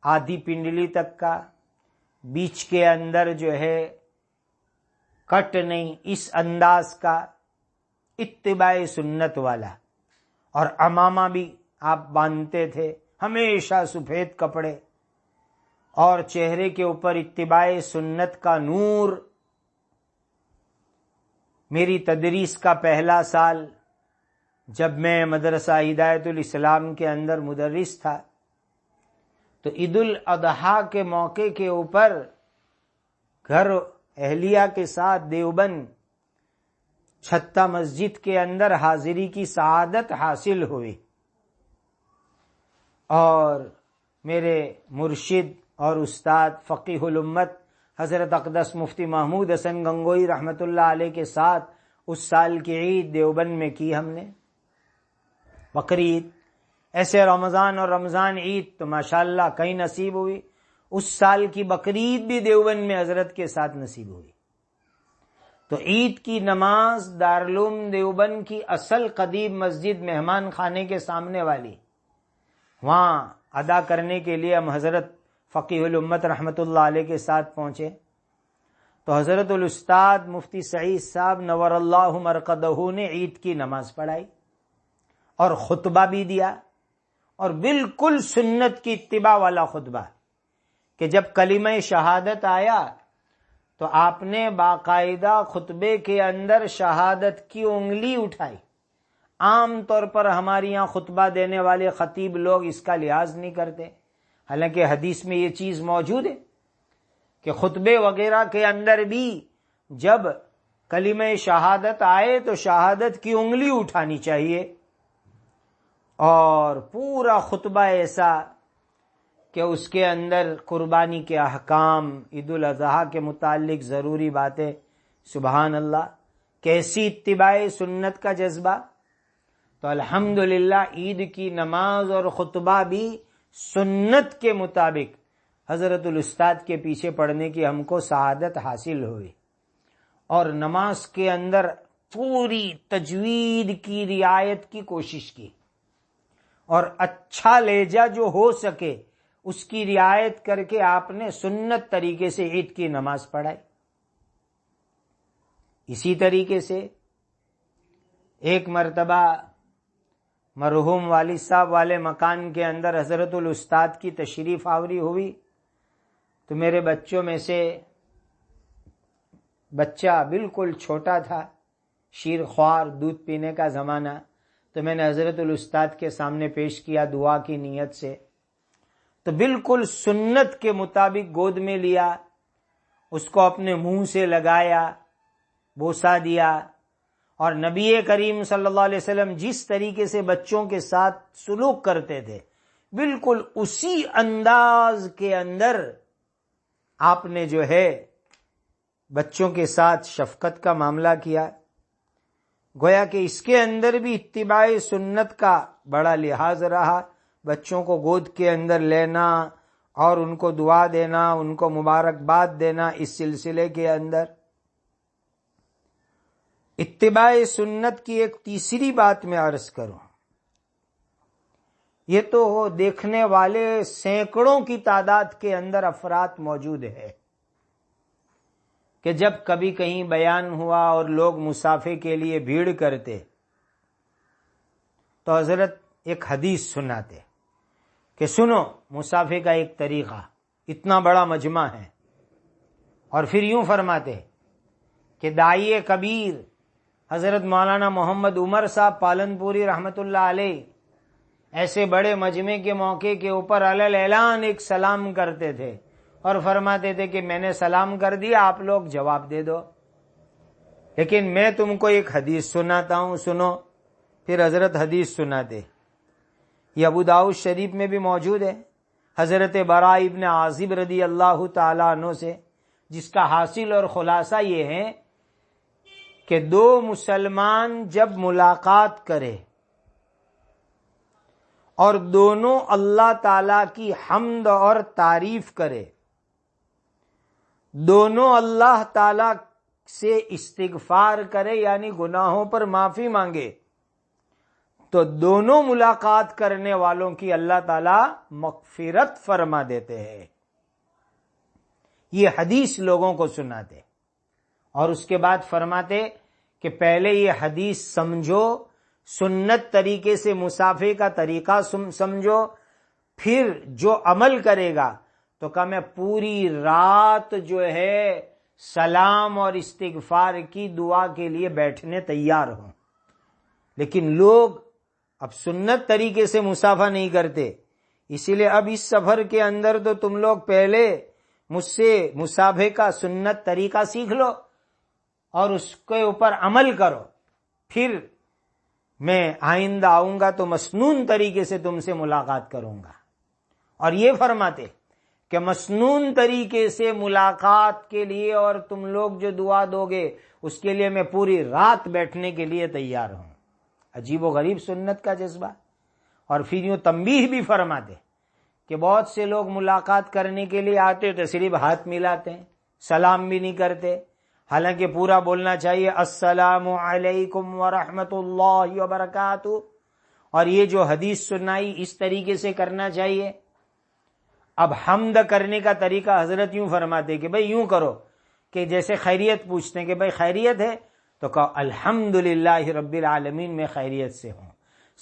آدھی پنڈلی تک کا، بیچ کے اندر جو ہے کٹ نہیں، اس انداز کا، اتباع سنت والا. اور عمامہ بھی آپ باندھتے تھے، ہمیشہ سفید کپڑے، اور چہرے کے اوپر اتباع سنت کا نور. میری تدریس کا پہلا سال جب میں مدرسہ ہدایت الاسلام کے اندر مدرس تھا تو عید الاضحیٰ کے موقع کے اوپر گھر اہلیہ کے ساتھ دیوبند چھتہ مسجد کے اندر حاضری کی سعادت حاصل ہوئی، اور میرے مرشد اور استاد فقیہ الامت حضرت اقدس مفتی محمود حسن گنگوئی رحمۃ اللہ علیہ کے ساتھ اس سال کی عید دیوبند میں کی ہم نے، بقرعید. ایسے رمضان اور رمضان عید تو ماشاءاللہ کہیں نصیب ہوئی. اس سال کی بقرعید بھی دیوبند میں حضرت کے ساتھ نصیب ہوئی. تو عید کی نماز دارالعلوم دیوبند کی اصل قدیم مسجد مہمان خانے کے سامنے والی، وہاں ادا کرنے کے لیے ہم حضرت فقیہ الامت رحمۃ اللہ علیہ کے ساتھ پہنچے. تو حضرت الاستاد مفتی سعید صاحب نور اللہ مرقدہ نے عید کی نماز پڑھائی اور خطبہ بھی دیا، اور بالکل سنت کی اتباع والا خطبہ، کہ جب کلمہ شہادت آیا تو آپ نے باقاعدہ خطبے کے اندر شہادت کی انگلی اٹھائی۔ عام طور پر ہمارے یہاں خطبہ دینے والے خطیب لوگ اس کا لحاظ نہیں کرتے، حالانکہ حدیث میں یہ چیز موجود ہے کہ خطبے وغیرہ کے اندر بھی جب کلمہ شہادت آئے تو شہادت کی انگلی اٹھانی چاہیے، اور پورا خطبہ ایسا کہ اس کے اندر قربانی کے احکام، عید الاضحیٰ کے متعلق ضروری باتیں، سبحان اللہ، کیسی اتباع سنت کا جذبہ۔ تو الحمدللہ عید کی نماز اور خطبہ بھی سنت کے مطابق حضرت الاستاد کے پیچھے پڑھنے کی ہم کو سعادت حاصل ہوئی، اور نماز کے اندر پوری تجوید کی رعایت کی کوشش کی، اور اچھا لہجہ جو ہو سکے اس کی رعایت کر کے آپ نے سنت طریقے سے عید کی نماز پڑھائی۔ اسی طریقے سے ایک مرتبہ مرحوم والد صاحب والے مکان کے اندر حضرت الاستاد کی تشریف آوری ہوئی، تو میرے بچوں میں سے بچہ بالکل چھوٹا تھا، شیر خوار، دودھ پینے کا زمانہ، تو میں نے حضرت الاستاد کے سامنے پیش کیا دعا کی نیت سے، تو بالکل سنت کے مطابق گود میں لیا، اس کو اپنے منہ سے لگایا، بوسہ دیا، اور نبی کریم صلی اللہ علیہ وسلم جس طریقے سے بچوں کے ساتھ سلوک کرتے تھے بالکل اسی انداز کے اندر آپ نے جو ہے بچوں کے ساتھ شفقت کا معاملہ کیا، گویا کہ اس کے اندر بھی اتباع سنت کا بڑا لحاظ رہا، بچوں کو گود کے اندر لینا اور ان کو دعا دینا، ان کو مبارکباد دینا، اس سلسلے کے اندر اتباع سنت کی ایک تیسری بات میں عرض کروں، یہ تو دیکھنے والے سینکڑوں کی تعداد کے اندر افراد موجود ہے کہ جب کبھی کہیں بیان ہوا اور لوگ مصافحے کے لیے بھیڑ کرتے تو حضرت ایک حدیث سناتے کہ سنو مصافحے کا ایک طریقہ، اتنا بڑا مجمع ہے، اور پھر یوں فرماتے کہ داعی کبیر حضرت مولانا محمد عمر صاحب پالنپوری رحمت اللہ علیہ ایسے بڑے مجمع کے موقع کے اوپر علل اعلان ایک سلام کرتے تھے اور فرماتے تھے کہ میں نے سلام کر دیا، آپ لوگ جواب دے دو، لیکن میں تم کو ایک حدیث سناتا ہوں، سنو۔ پھر حضرت حدیث سناتے، یہ ابو داؤد شریف میں بھی موجود ہے، حضرت براء ابن عازب رضی اللہ تعالیٰ عنہ سے، جس کا حاصل اور خلاصہ یہ ہے کہ دو مسلمان جب ملاقات کرے اور دونوں اللہ تعالی کی حمد اور تعریف کرے، دونوں اللہ تعالی سے استغفار کرے یعنی گناہوں پر معافی مانگے، تو دونوں ملاقات کرنے والوں کی اللہ تعالی مغفرت فرما دیتے ہیں۔ یہ حدیث لوگوں کو سناتے اور اس کے بعد فرماتے کہ پہلے یہ حدیث سمجھو، سنت طریقے سے مصافحے کا طریقہ سمجھو، پھر جو عمل کرے گا تو کہ میں پوری رات جو ہے سلام اور استغفار کی دعا کے لیے بیٹھنے تیار ہوں۔ لیکن لوگ اب سنت طریقے سے مصافحہ نہیں کرتے، اسی لیے اب اس سفر کے اندر تو تم لوگ پہلے مجھ سے مصافحے کا سنت طریقہ سیکھ لو اور اس کے اوپر عمل کرو، پھر میں آئندہ آؤں گا تو مسنون طریقے سے تم سے ملاقات کروں گا۔ اور یہ فرماتے کہ مسنون طریقے سے ملاقات کے لیے اور تم لوگ جو دعا دو گے اس کے لیے میں پوری رات بیٹھنے کے لیے تیار ہوں۔ عجیب و غریب سنت کا جذبہ۔ اور پھر یوں تنبیہ بھی فرماتے کہ بہت سے لوگ ملاقات کرنے کے لیے آتے تو صرف ہاتھ ملاتے ہیں، سلام بھی نہیں کرتے، حالانکہ پورا بولنا چاہیے السلام علیکم ورحمۃ اللہ وبرکاتہ، اور یہ جو حدیث سنائی اس طریقے سے کرنا چاہیے۔ اب حمد کرنے کا طریقہ حضرت یوں فرماتے کہ بھئی یوں کرو کہ جیسے خیریت پوچھتے ہیں کہ بھائی خیریت ہے، تو کہو الحمدللہ رب العالمین میں خیریت سے ہوں.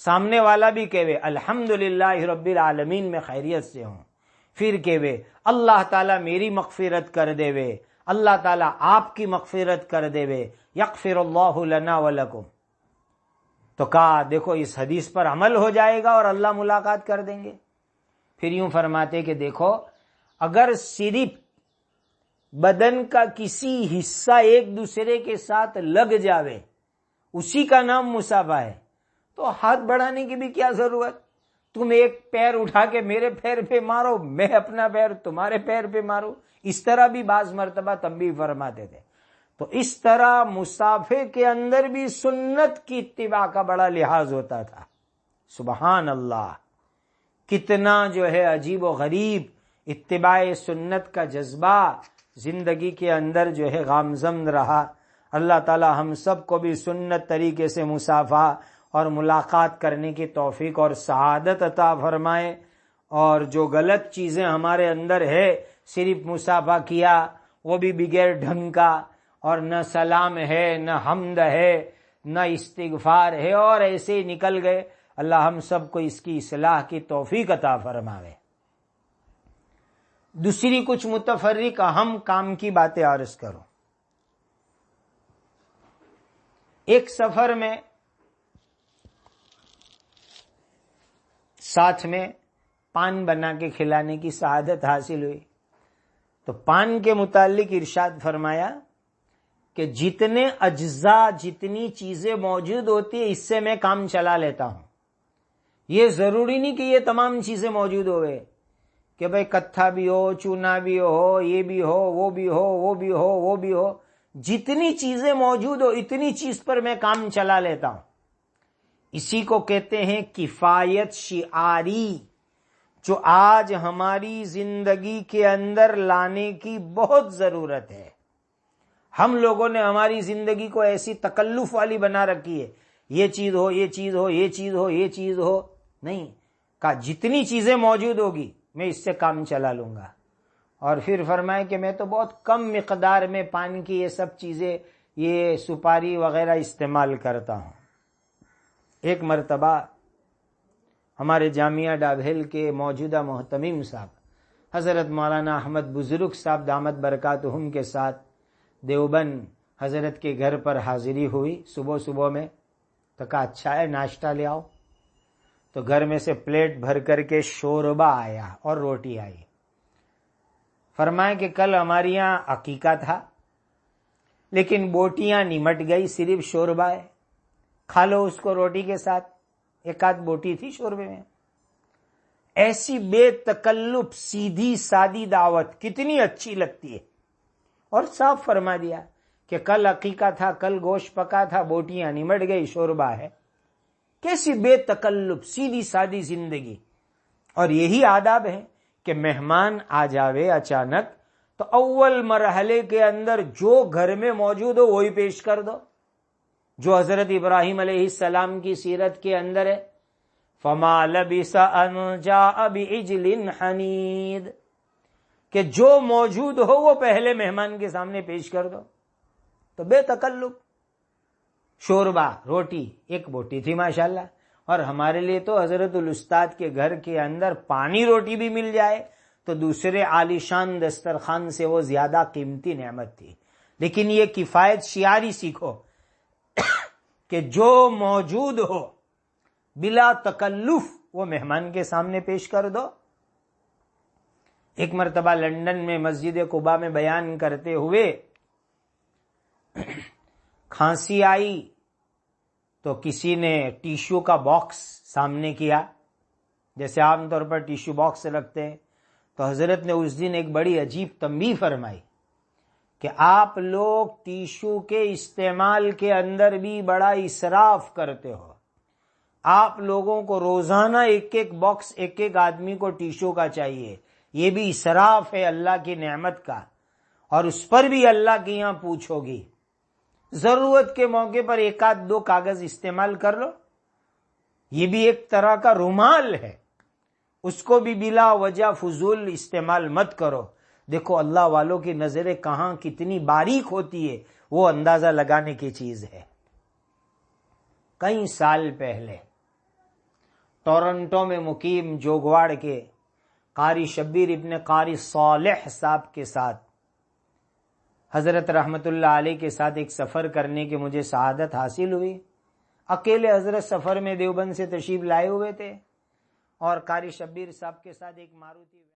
سامنے والا بھی کہے الحمدللہ رب العالمین میں خیریت سے ہوں. پھر کہے اللہ تعالیٰ میری مغفرت کر دے وے، اللہ تعالیٰ آپ کی مغفرت کر دے وے، یغفر اللہ لنا ولکم. تو کہا دیکھو اس حدیث پر عمل ہو جائے گا اور اللہ ملاقات کر دیں گے. پھر یوں فرماتے کہ دیکھو اگر صرف بدن کا کسی حصہ ایک دوسرے کے ساتھ لگ جاوے اسی کا نام مصافحہ ہے، تو ہاتھ بڑھانے کی بھی کیا ضرورت؟ تم ایک پیر اٹھا کے میرے پیر پہ مارو، میں اپنا پیر تمہارے پیر پہ مارو. اس طرح بھی بعض مرتبہ تنبیہ فرماتے تھے. تو اس طرح مصافحے کے اندر بھی سنت کی اتباع کا بڑا لحاظ ہوتا تھا. سبحان اللہ، کتنا جو ہے عجیب و غریب اتباع سنت کا جذبہ زندگی کے اندر جو ہے گامزن رہا. اللہ تعالی ہم سب کو بھی سنت طریقے سے مصافحہ اور ملاقات کرنے کی توفیق اور سعادت عطا فرمائے. اور جو غلط چیزیں ہمارے اندر ہے، صرف مصافحہ کیا وہ بھی بغیر ڈھنگ کا، اور نہ سلام ہے نہ حمد ہے نہ استغفار ہے، اور ایسے ہی نکل گئے. اللہ ہم سب کو اس کی اصلاح کی توفیق عطا فرمائے. دوسری کچھ متفرق اہم کام کی باتیں عرض کروں. ایک سفر میں ساتھ میں پان بنا کے کھلانے کی سعادت حاصل ہوئی. تو پان کے متعلق ارشاد فرمایا کہ جتنے اجزاء جتنی چیزیں موجود ہوتی ہیں اس سے میں کام چلا لیتا ہوں. یہ ضروری نہیں کہ یہ تمام چیزیں موجود ہوئے، کہ بھئی کتھا بھی ہو، چونا بھی ہو، یہ بھی ہو، وہ بھی ہو، وہ بھی ہو، وہ بھی ہو. جتنی چیزیں موجود ہو اتنی چیز پر میں کام چلا لیتا ہوں. اسی کو کہتے ہیں کفایت شعاری، جو آج ہماری زندگی کے اندر لانے کی بہت ضرورت ہے. ہم لوگوں نے ہماری زندگی کو ایسی تکلف والی بنا رکھی ہے، یہ چیز ہو، یہ چیز ہو، یہ چیز ہو، یہ چیز ہو. نہیں، کہا جتنی چیزیں موجود ہوگی میں اس سے کام چلا لوں گا. اور پھر فرمائے کہ میں تو بہت کم مقدار میں پان کی یہ سب چیزیں، یہ سپاری وغیرہ استعمال کرتا ہوں. ایک مرتبہ ہمارے جامعہ ڈابھیل کے موجودہ محتمم صاحب حضرت مولانا احمد بزرگ صاحب دامت برکاتہم کے ساتھ دیوبند حضرت کے گھر پر حاضری ہوئی صبح میں. تو کہا اچھا ہے ناشتہ لے آؤ. تو گھر میں سے پلیٹ بھر کر کے شوربہ آیا اور روٹی آئی. فرمائے کہ کل ہمارے یہاں عقیقہ تھا لیکن بوٹیاں نمٹ گئی، صرف شوربہ ہے، کھا لو اس کو روٹی کے ساتھ. ایک آدھ بوٹی تھی شوربے میں. ایسی بے تکلف سیدھی سادی دعوت کتنی اچھی لگتی ہے. اور صاف فرما دیا کہ کل عقیقہ تھا، کل گوشت پکا تھا، بوٹیاں نمٹ گئی، شوربہ ہے. کیسی بے تکلف سیدھی سادی زندگی. اور یہی آداب ہے کہ مہمان آ جاوے اچانک تو اول مرحلے کے اندر جو گھر میں موجود ہو وہی پیش کر دو، جو حضرت ابراہیم علیہ السلام کی سیرت کے اندر ہے. فما لبث ان جاء بعجل حنید، کہ جو موجود ہو وہ پہلے مہمان کے سامنے پیش کر دو. تو بے تکلف شوربہ، روٹی، ایک بوٹی تھی ماشاءاللہ. اور ہمارے لیے تو حضرت الاستاد کے گھر کے اندر پانی روٹی بھی مل جائے تو دوسرے عالیشان دسترخوان سے وہ زیادہ قیمتی نعمت تھی. لیکن یہ کفایت شعاری سیکھو کہ جو موجود ہو بلا تکلف وہ مہمان کے سامنے پیش کر دو. ایک مرتبہ لندن میں مسجد قباء میں بیان کرتے ہوئے کھانسی آئی تو کسی نے ٹیشو کا باکس سامنے کیا، جیسے عام طور پر ٹیشو باکس رکھتے ہیں. تو حضرت نے اس دن ایک بڑی عجیب تنبیہ فرمائی کہ آپ لوگ ٹیشو کے استعمال کے اندر بھی بڑا اسراف کرتے ہو. آپ لوگوں کو روزانہ ایک ایک باکس ایک ایک آدمی کو ٹیشو کا چاہیے. یہ بھی اسراف ہے اللہ کی نعمت کا، اور اس پر بھی اللہ کے یہاں پوچھو گی. ضرورت کے موقع پر ایک آدھ دو کاغذ استعمال کر لو. یہ بھی ایک طرح کا رومال ہے، اس کو بھی بلا وجہ فضول استعمال مت کرو. دیکھو اللہ والوں کی نظریں کہاں کتنی باریک ہوتی ہے، وہ اندازہ لگانے کی چیز ہے۔ کئی سال پہلے ٹورنٹو میں مقیم جوگواڑ کے قاری شبیر ابن قاری صالح صاحب کے ساتھ حضرت رحمت اللہ علیہ کے ساتھ ایک سفر کرنے کی مجھے سعادت حاصل ہوئی۔ اکیلے حضرت سفر میں دیوبند سے تشریف لائے ہوئے تھے اور قاری شبیر صاحب کے ساتھ ایک ماروتی